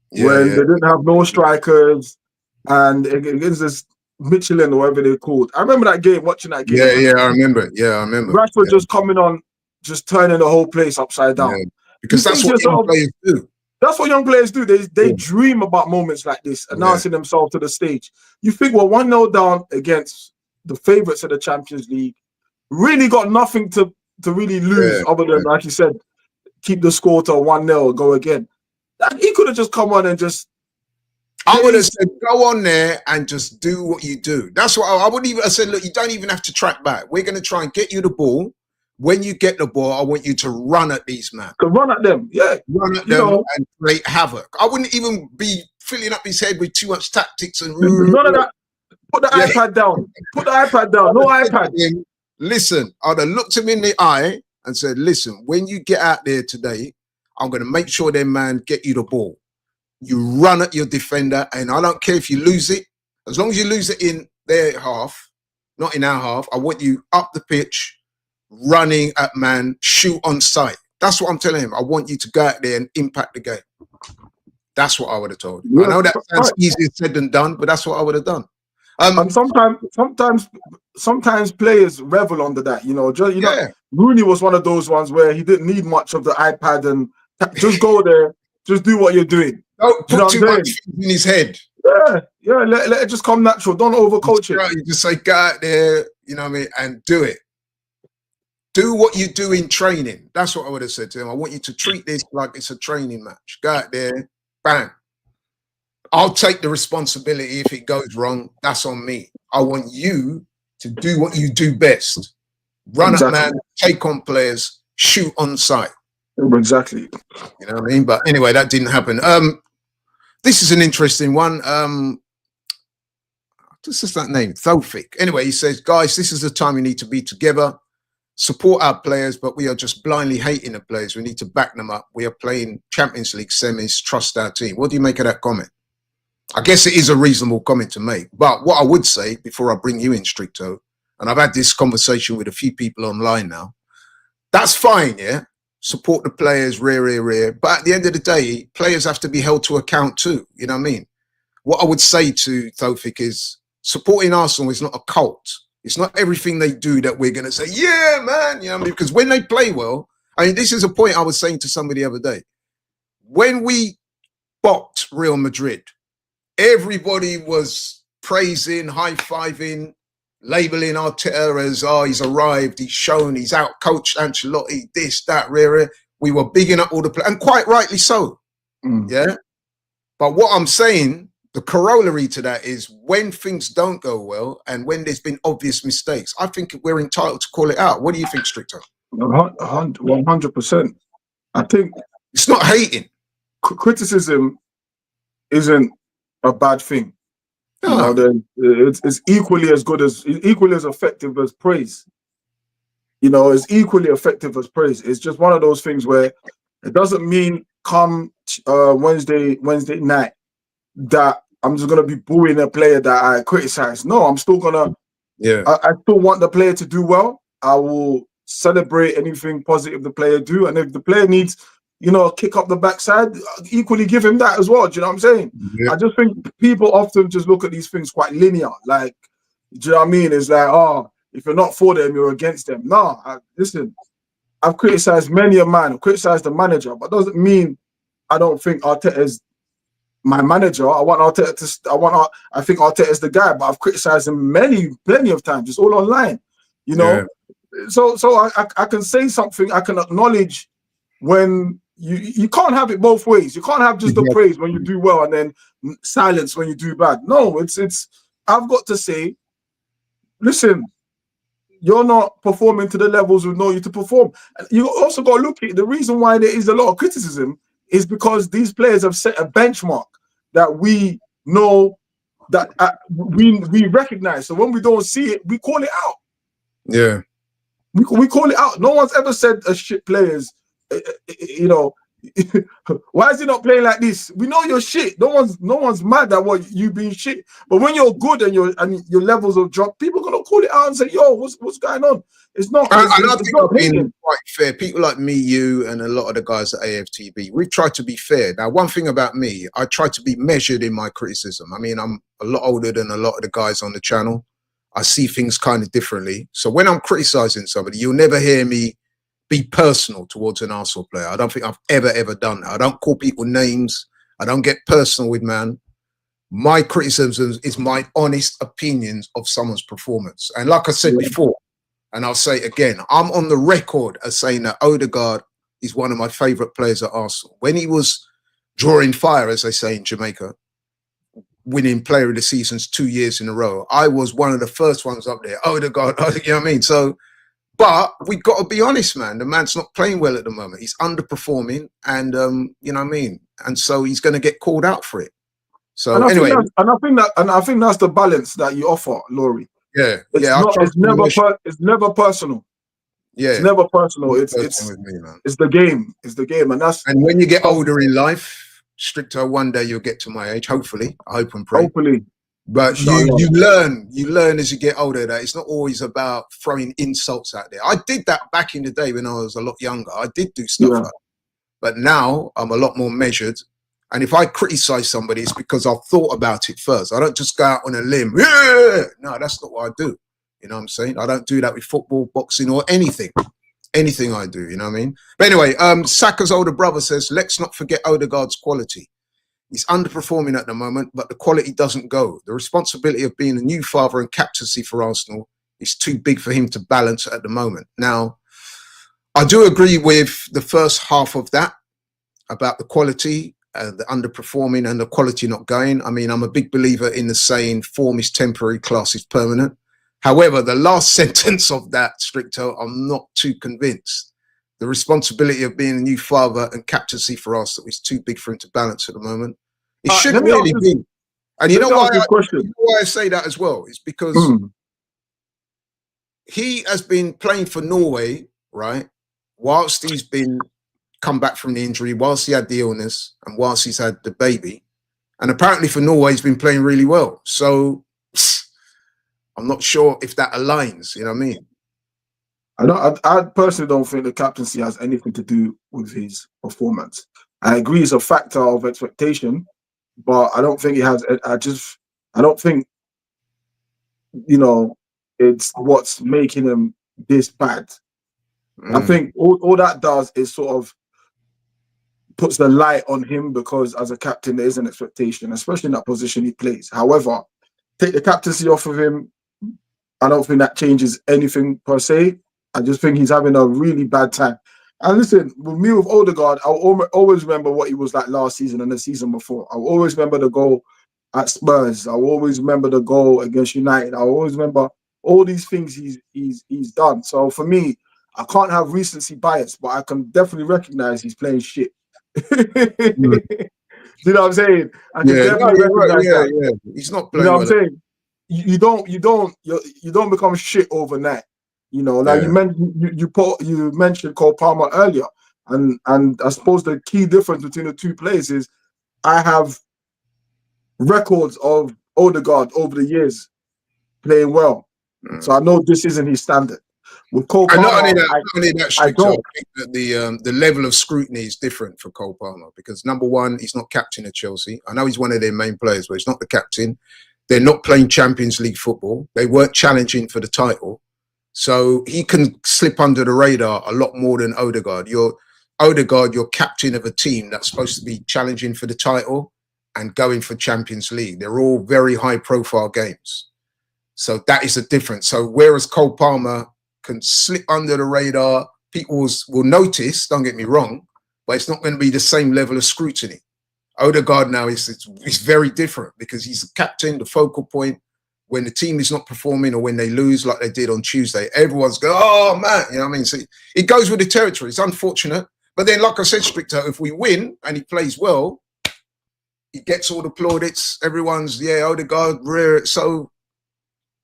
when they didn't have no strikers. And against this Michelin or whatever they're called. I remember that game, watching that game. Yeah, I remember it. Yeah, I remember. Rashford just coming on, just turning the whole place upside down. Yeah. Because that's what young players do. That's what young players do. They dream about moments like this, announcing themselves to the stage. You think, 1-0 down against the favourites of the Champions League, really got nothing to really lose other than, like you said, keep the score to 1-0, go again. He could have just come on and just. I would have said, go on there and just do what you do. That's what I wouldn't even. I said, look, you don't even have to track back. We're going to try and get you the ball. When you get the ball, I want you to run at these men. To run at them, yeah. Run at them and create havoc. I wouldn't even be filling up his head with too much tactics and none of that. Put the iPad down. Put the iPad down. No iPad. Listen, I'd have looked him in the eye and said, listen, when you get out there today, I'm going to make sure them man get you the ball. You run at your defender, and I don't care if you lose it. As long as you lose it in their half, not in our half, I want you up the pitch, running at man, shoot on sight. That's what I'm telling him. I want you to go out there and impact the game. That's what I would have told him. I Yeah, know that sounds right. easier said than done, but that's what I would have done. And sometimes players revel under that. Yeah. Rooney was one of those ones where he didn't need much of the iPad and just go there, just do what you're doing. Don't Do you know put too what I'm much saying? in his head. Yeah. Let it just come natural. Don't overcoach it. You just say, go out there, you know what I mean, and do it. Do what you do in training. That's what I would have said to him. I want you to treat this like it's a training match. Go out there, bang. I'll take the responsibility if it goes wrong. That's on me. I want you to do what you do best. Run Exactly. at man, take on players, shoot on sight. Exactly. You know what I mean? But anyway, that didn't happen. This is an interesting one. This is that name, Thofik. Anyway, he says, guys, this is the time we need to be together, support our players, but we are just blindly hating the players. We need to back them up. We are playing Champions League semis, trust our team. What do you make of that comment? I guess it is a reasonable comment to make. But what I would say, before I bring you in, Stricto, and I've had this conversation with a few people online now, that's fine, yeah? Support the players, rear. But at the end of the day, players have to be held to account too. You know what I mean? What I would say to Thofik is supporting Arsenal is not a cult. It's not everything they do that we're going to say, yeah, man. You know what I mean? Because when they play well, I mean, this is a point I was saying to somebody the other day. When we bopped Real Madrid, everybody was praising, high-fiving, labeling Arteta as, oh, he's arrived, he's shown, he's out-coached Ancelotti, this, that, rare. We were bigging up all the players, and quite rightly so, yeah? But what I'm saying, the corollary to that is when things don't go well and when there's been obvious mistakes, I think we're entitled to call it out. What do you think, Stricto? 100%. I think it's not hating. Criticism isn't a bad thing. No. It's equally as good as, equally as effective as praise. It's equally effective as praise. It's just one of those things where it doesn't mean come Wednesday night that I'm just gonna be booing a player that I criticize. No, I'm still gonna. Yeah. I still want the player to do well. I will celebrate anything positive the player do, and if the player needs, kick up the backside, equally give him that as well. Do you know what I'm saying? Yeah. I just think people often just look at these things quite linear. Like, do you know what I mean? It's like, oh, if you're not for them, you're against them. No, listen, I've criticized many a man, I've criticized the manager, but doesn't mean I don't think Arteta is my manager. I think Arteta is the guy, but I've criticized him plenty of times. It's all online, Yeah. So I can say something, I can acknowledge when you can't have it both ways. You can't have just the praise when you do well and then silence when you do bad. No, it's I've got to say, listen, you're not performing to the levels we know you to perform. And you also got to look at it. The reason why there is a lot of criticism is because these players have set a benchmark that we know, that we recognize. So when we don't see it, we call it out. Yeah. We call it out. No one's ever said a shit players, why is he not playing like this? We know you're shit. No one's mad at what you being shit. But when you're good and your levels of drop, people are gonna call it out and say, "Yo, what's going on?" It's not. I think I've been quite fair. People like me, you, and a lot of the guys at AFTV, we've tried to be fair. Now, one thing about me, I try to be measured in my criticism. I mean, I'm a lot older than a lot of the guys on the channel. I see things kind of differently. So when I'm criticizing somebody, you'll never hear me be personal towards an Arsenal player. I don't think I've ever done that. I don't call people names. I don't get personal with man. My criticism is my honest opinions of someone's performance. And like I said before, and I'll say it again, I'm on the record as saying that Odegaard is one of my favourite players at Arsenal. When he was drawing fire, as they say in Jamaica, winning player of the seasons 2 years in a row, I was one of the first ones up there. Odegaard, you know what I mean? So, but we got to be honest, man. The man's not playing well at the moment. He's underperforming, and you know what I mean. And so he's going to get called out for it. So anyway, I think that's the balance that you offer, Laurie. Yeah, it's never personal. Yeah, it's never personal. It's with me, man. It's the game. It's the game, and when you get older in life, Stricto, one day you'll get to my age. Hopefully, I hope and pray. Hopefully. But you learn as you get older that it's not always about throwing insults out there. I did that back in the day when I was a lot younger. I did do stuff like that. But now I'm a lot more measured. And if I criticize somebody, it's because I've thought about it first. I don't just go out on a limb. Yeah! No, that's not what I do. You know what I'm saying? I don't do that with football, boxing, or anything. Anything I do, you know what I mean? But anyway, Saka's older brother says, let's not forget Odegaard's quality. He's underperforming at the moment, but the quality doesn't go. The responsibility of being a new father and captaincy for Arsenal is too big for him to balance at the moment. Now, I do agree with the first half of that about the quality, the underperforming and the quality not going. I mean, I'm a big believer in the saying, form is temporary, class is permanent. However, the last sentence of that, Stricto, I'm not too convinced. The responsibility of being a new father and captaincy for Arsenal is too big for him to balance at the moment. It shouldn't really be. And you know why I say that as well? It's because he has been playing for Norway, right? Whilst he's been come back from the injury, whilst he had the illness, and whilst he's had the baby. And apparently for Norway, he's been playing really well. So I'm not sure if that aligns, you know what I mean? I personally don't think the captaincy has anything to do with his performance. I agree it's a factor of expectation, but I don't think it has. I don't think, you know, it's what's making him this bad. I think all that does is sort of puts the light on him, because as a captain, there is an expectation, especially in that position he plays. However, take the captaincy off of him, I don't think that changes anything per se. I just think he's having a really bad time. And listen, with me, with Odegaard, I'll always remember what he was like last season and the season before. I'll always remember the goal at Spurs. I'll always remember the goal against United. I'll always remember all these things he's done. So for me, I can't have recency bias, but I can definitely recognize he's playing shit. You know what I'm saying? I can definitely recognize that. Yeah. He's not playing. You know what I'm saying? You don't become shit overnight. You know, like you mentioned Cole Palmer earlier, and I suppose the key difference between the two players is I have records of Odegaard over the years playing well, so I know this isn't his standard. With Cole Palmer, not only that, I think that the level of scrutiny is different for Cole Palmer, because number one, he's not captain of Chelsea. I know he's one of their main players, but he's not the captain. They're not playing Champions League football. They weren't challenging for the title. So he can slip under the radar a lot more than Odegaard. You're captain of a team that's supposed to be challenging for the title and going for Champions League. They're all very high profile games. So that is a difference. So whereas Cole Palmer can slip under the radar, people will notice, don't get me wrong, but it's not going to be the same level of scrutiny. Odegaard now is very different, because he's the captain, the focal point. When the team is not performing or when they lose like they did on Tuesday, everyone's going, oh, man, you know what I mean? So it goes with the territory. It's unfortunate. But then, like I said, Stricto, if we win and he plays well, he gets all the plaudits. Everyone's, Odegaard, rare. So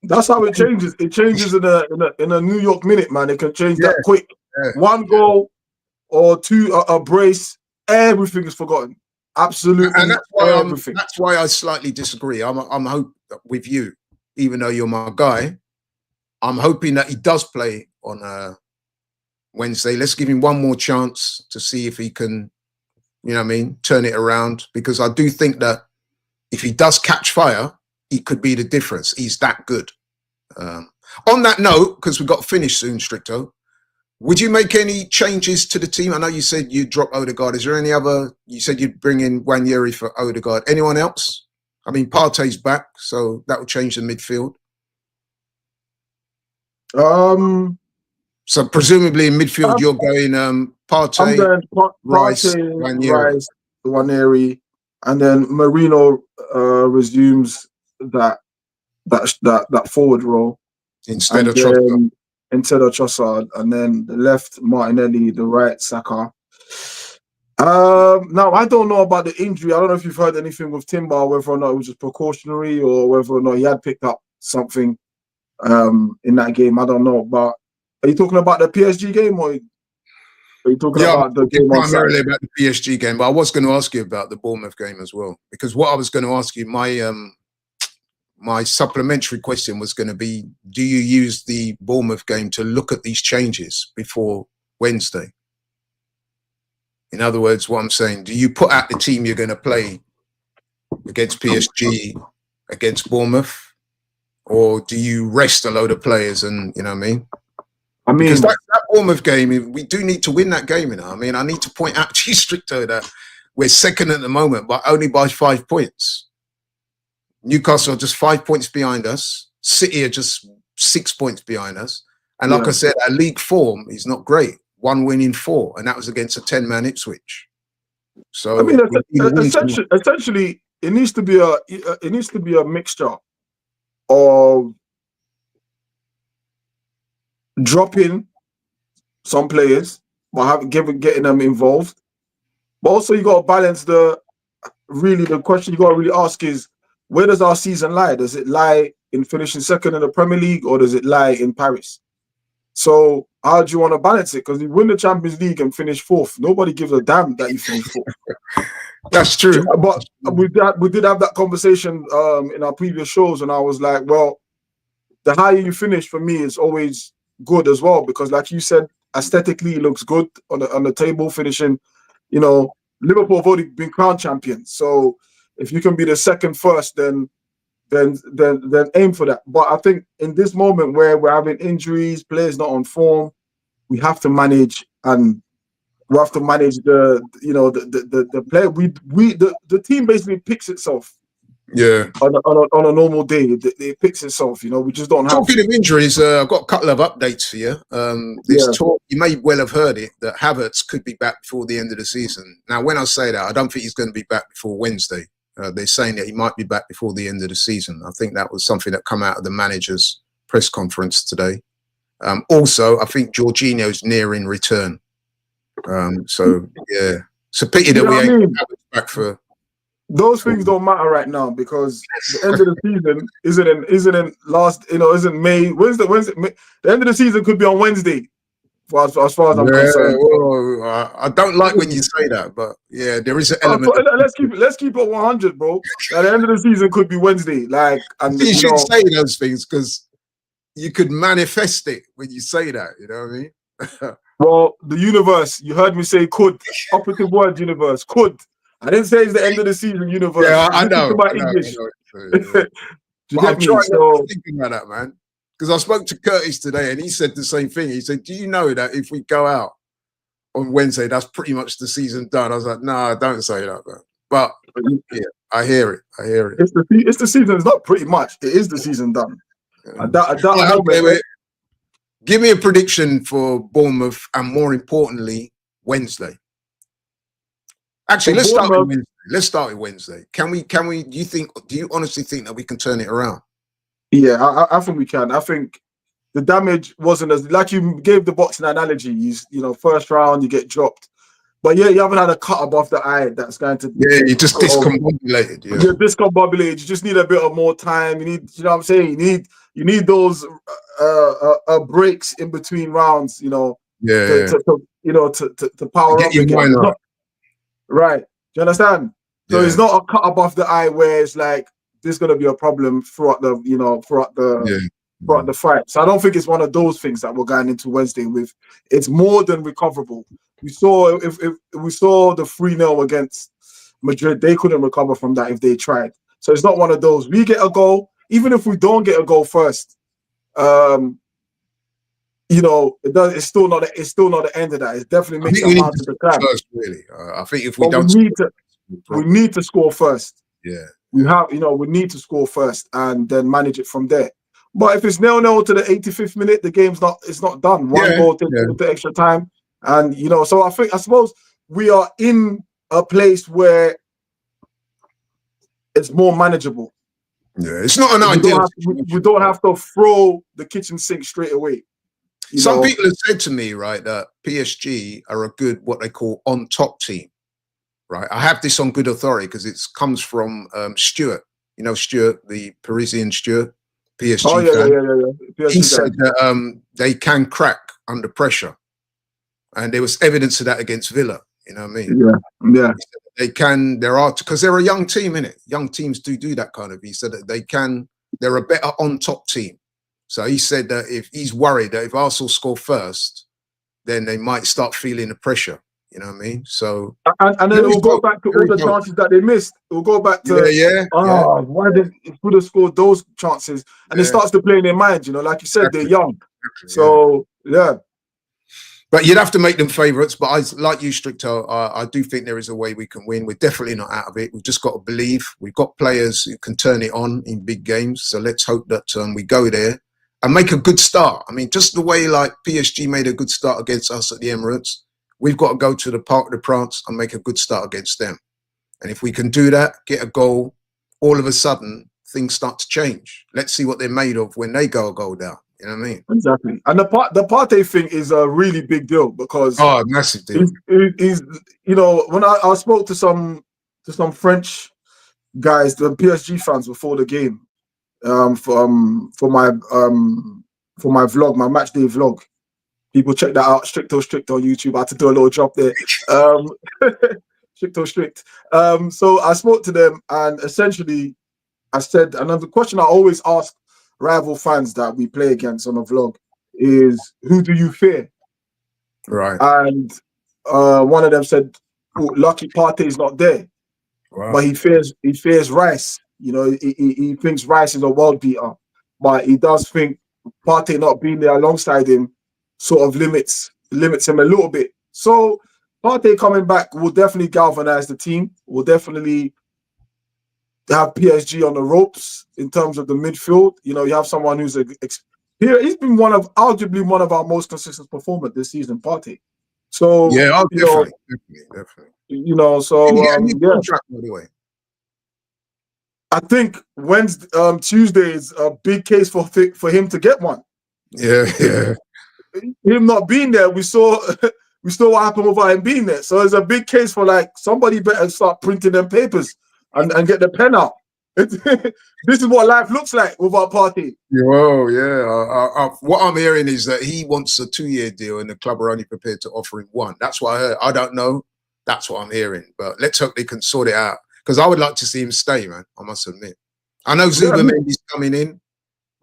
that's how it changes. It changes in a New York minute, man. It can change that quick. Yeah. One goal or two, a brace, everything is forgotten. Absolutely. And that's why I slightly disagree. I'm hoping with you, even though you're my guy, I'm hoping that he does play on Wednesday. Let's give him one more chance to see if he can, you know what I mean, turn it around. Because I do think that if he does catch fire, he could be the difference. He's that good. On that note, because we've got to finish soon, Stricto, would you make any changes to the team? I know you said you'd drop Odegaard. Is there any other? You said you'd bring in Wanyeri for Odegaard. Anyone else? I mean, Partey's back, so that will change the midfield. So presumably in midfield, you're going Partey, I'm going Rice, Wanyeri, and then Marino resumes that forward role instead of Trossard. And then the left Martinelli, the right Saka. Now I don't know about the injury. I don't know if you've heard anything with Timber, whether or not it was just precautionary or whether or not he had picked up something in that game. I don't know. But are you talking about the PSG game, or are you talking about the game primarily about the PSG game? But I was going to ask you about the Bournemouth game as well, because what I was going to ask you, my supplementary question was going to be, do you use the Bournemouth game to look at these changes before Wednesday? In other words, what I'm saying, do you put out the team you're going to play against PSG, against Bournemouth, or do you rest a load of players and, you know what I mean? Because that Bournemouth game, we do need to win that game, you know. I mean, I need to point out to you, Stricto, that we're second at the moment, but only by 5 points. Newcastle are just 5 points behind us. City are just 6 points behind us. And like I said, our league form is not great. 1 win in 4, and that was against a 10-man Ipswich. So I mean, essentially, it needs to be a mixture of dropping some players, but getting them involved. But also, you got to balance the question you got to really ask is, where does our season lie? Does it lie in finishing second in the Premier League, or does it lie in Paris? So how do you want to balance it? Because you win the Champions League and finish 4th. Nobody gives a damn that you finish 4th. That's true. But we did have that conversation in our previous shows, and I was like, well, the higher you finish for me is always good as well, because like you said, aesthetically it looks good on the table finishing. You know, Liverpool have already been crowned champions, so if you can be the second first, then aim for that. But I think in this moment where we're having injuries, players not on form, we have to manage, and we have to manage the player. The team basically picks itself. Yeah. On a normal day, it picks itself. You know, we just don't have. Talking of injuries, I've got a couple of updates for you. There's talk, you may well have heard it, that Havertz could be back before the end of the season. Now, when I say that, I don't think he's going to be back before Wednesday. They're saying that he might be back before the end of the season. I think that was something that come out of the manager's press conference today. Also, I think Jorginho's nearing return. So, yeah. It's a pity that we ain't back for... Those things don't matter right now, because the end of the season isn't May. The end of the season could be on Wednesday, as far as I'm concerned. Well, I don't like when you say that, but yeah, there is an element. Let's keep it 100, bro. At the end of the season could be Wednesday. You should say those things, because you could manifest it when you say that. You know what I mean? Well, the universe. You heard me say could. Operative word, universe. Could. I didn't say it's the end of the season, universe. Yeah, I know. English. I'm trying to think about that, man. Because I spoke to Curtis today, and he said the same thing. He said, "Do you know that if we go out on Wednesday, that's pretty much the season done?" I was like, "No, don't say that, man." But yeah, I hear it. It's the season. It's not pretty much. It is the season done. Give me a prediction for Bournemouth, and more importantly, Wednesday. Actually, let's start with Wednesday. Can we? Do you honestly think that we can turn it around? Yeah, I think we can. I think the damage wasn't as, like you gave the boxing analogy. First round you get dropped, but yeah, you haven't had a cut above the eye that's going to. Yeah, you just discombobulated. Yeah. You're discombobulated. You just need a bit of more time. You need, you know what I'm saying. You need those breaks in between rounds. To power get up your again. mind up. Right. Do you understand? So it's not a cut above the eye where it's like there's going to be a problem throughout the fight. So I don't think it's one of those things that we're going into Wednesday with. It's more than recoverable. We saw if we saw the 3-0 against Madrid, they couldn't recover from that if they tried. So it's not one of those. We get a goal, even if we don't get a goal first. It's still not the end of that. It definitely makes a mark to the climb. First, really. I think if we we need to score first. Yeah. We need to score first and then manage it from there. But if it's 0-0 to the 85th minute, the game's not done. One goal to the extra time. And so I suppose we are in a place where it's more manageable. Yeah, it's not an ideal. We don't have to throw the kitchen sink straight away. Some people have said to me, right, that PSG are a good, what they call on top team. Right, I have this on good authority because it comes from Stuart. You know Stuart, the Parisian Stuart, PSG fan. PSG he said that they can crack under pressure, and there was evidence of that against Villa. You know what I mean? Yeah. They can. Because they're a young team, innit? Young teams do that kind of. He said that they can. They're a better on top team. So he said that if he's worried that if Arsenal score first, then they might start feeling the pressure. You know what I mean? So and then it will go back to all the chances that they missed. It will go back to why did could have scored those chances, and it starts to play in their mind. You know, like you said, they're young, so yeah. But you'd have to make them favourites. But like you, Stricto, I do think there is a way we can win. We're definitely not out of it. We've just got to believe. We've got players who can turn it on in big games. So let's hope that we go there and make a good start. I mean, just the way like PSG made a good start against us at the Emirates, we've got to go to the Parc des Princes and make a good start against them. And if we can do that, get a goal, all of a sudden, things start to change. Let's see what they're made of when they go a goal down. You know what I mean? Exactly. And the Partey thing is a really big deal because massive deal. He's you know, when I spoke to some French guys, the PSG fans before the game, for my vlog, my match day vlog. People check that out, Strict on YouTube. I had to do a little drop there. Strict. So I spoke to them and essentially I said, another question I always ask rival fans that we play against on a vlog is, who do you fear? Right. And one of them said, lucky Partey is not there. Wow. But he fears Rice. You know, he thinks Rice is a world beater. But he does think Partey not being there alongside him sort of limits him a little bit. So Partey coming back will definitely galvanize the team. Will definitely have PSG on the ropes in terms of the midfield. You know, you have someone who's he's been arguably one of our most consistent performers this season, Partey. So yeah, definitely. You know, so contract, by the way. I think Tuesday is a big case for him to get one. Yeah. Him not being there, we saw what happened without him being there. So it's a big case for like somebody better start printing them papers and get the pen out. This is what life looks like without Partey. Oh yeah. What I'm hearing is that he wants a 2-year deal, and the club are only prepared to offer him 1. That's what I heard. I don't know. That's what I'm hearing. But let's hope they can sort it out, because I would like to see him stay, man. I must admit. I know Zubamendi's coming in,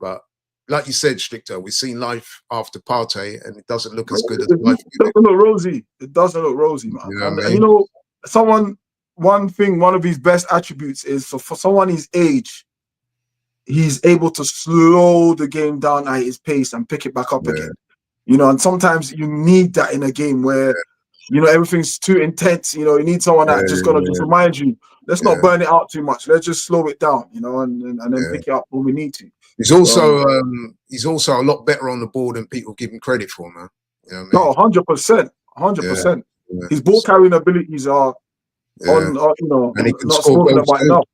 but like you said, Stricto, we've seen life after Partey, and it doesn't look as good as life. It doesn't look rosy. It doesn't look rosy, man. You know and you know, one of his best attributes is for someone his age, he's able to slow the game down at his pace and pick it back up again. You know, and sometimes you need that in a game where you know everything's too intense. You know, you need someone that's just gonna just remind you, let's not burn it out too much. Let's just slow it down, you know, and then pick it up when we need to. He's also a lot better on the ball than people give him credit for, man. You know what I mean? No, 100%. His ball carrying abilities are on, you know, and he can not score spoken about enough.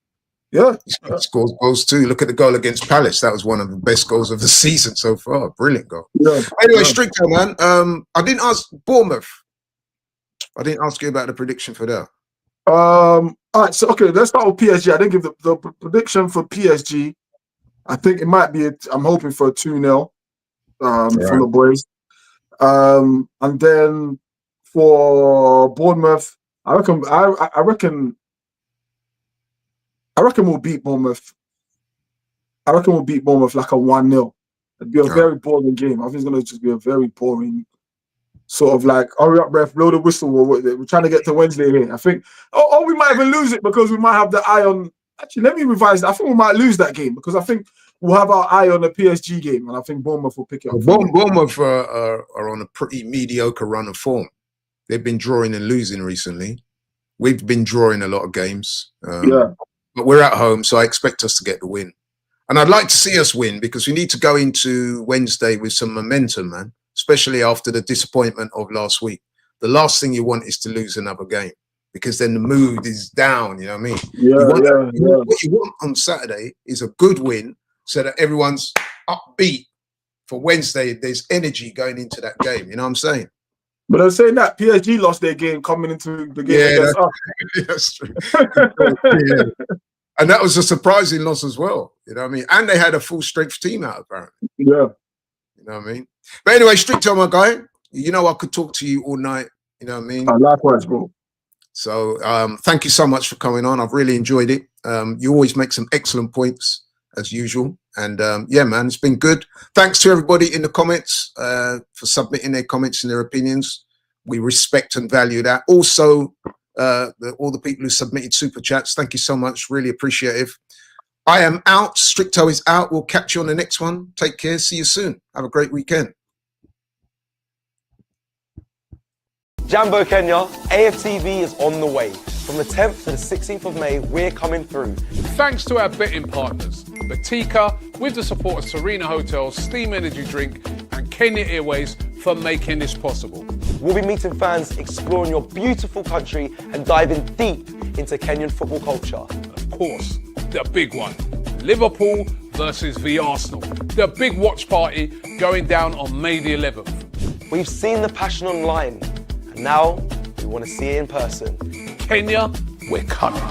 Yeah, he scores goals too. Look at the goal against Palace. That was one of the best goals of the season so far. Brilliant goal. Yeah. Anyway, Stricto, man. I didn't ask Bournemouth. I didn't ask you about the prediction for that. All right, so okay, let's start with PSG. I didn't give the prediction for PSG. I think it might be. I'm hoping for a 2-0 from the boys. And then for Bournemouth, I reckon we'll beat Bournemouth. I reckon we'll beat Bournemouth like a 1-0. It'd be a very boring game. I think it's gonna just be a very boring sort of like, hurry up, ref, blow the whistle. We're trying to get to Wednesday here. I think, or we might even lose it because we might have the eye on. Actually, let me revise that. I think we might lose that game because I think we'll have our eye on the PSG game, and I think Bournemouth will pick it up. Bournemouth are on a pretty mediocre run of form. They've been drawing and losing recently. We've been drawing a lot of games. But we're at home, so I expect us to get the win. And I'd like to see us win because we need to go into Wednesday with some momentum, man, especially after the disappointment of last week. The last thing you want is to lose another game because then the mood is down, you know what I mean? What you want on Saturday is a good win so that everyone's upbeat for Wednesday. There's energy going into that game, you know what I'm saying? But I'm saying that PSG lost their game coming into the game against us. That's true. And that was a surprising loss as well, you know what I mean? And they had a full-strength team out, apparently. Yeah. You know what I mean? But anyway, Stricto, my guy, you know I could talk to you all night, you know what I mean? Likewise, bro. So thank you so much for coming on. I've really enjoyed it. You always make some excellent points, as usual. And yeah, man, it's been good. Thanks to everybody in the comments for submitting their comments and their opinions. We respect and value that. Also, all the people who submitted super chats, thank you so much. Really appreciative. I am out. Stricto is out. We'll catch you on the next one. Take care. See you soon. Have a great weekend. Jambo Kenya, AFTV is on the way. From the 10th to the 16th of May, we're coming through. Thanks to our betting partners, Batika, with the support of Serena Hotels, Steam Energy Drink and Kenya Airways for making this possible. We'll be meeting fans, exploring your beautiful country and diving deep into Kenyan football culture. Of course, the big one, Liverpool versus the Arsenal. The big watch party going down on May the 11th. We've seen the passion online, and now we want to see it in person. Kenya, we're coming.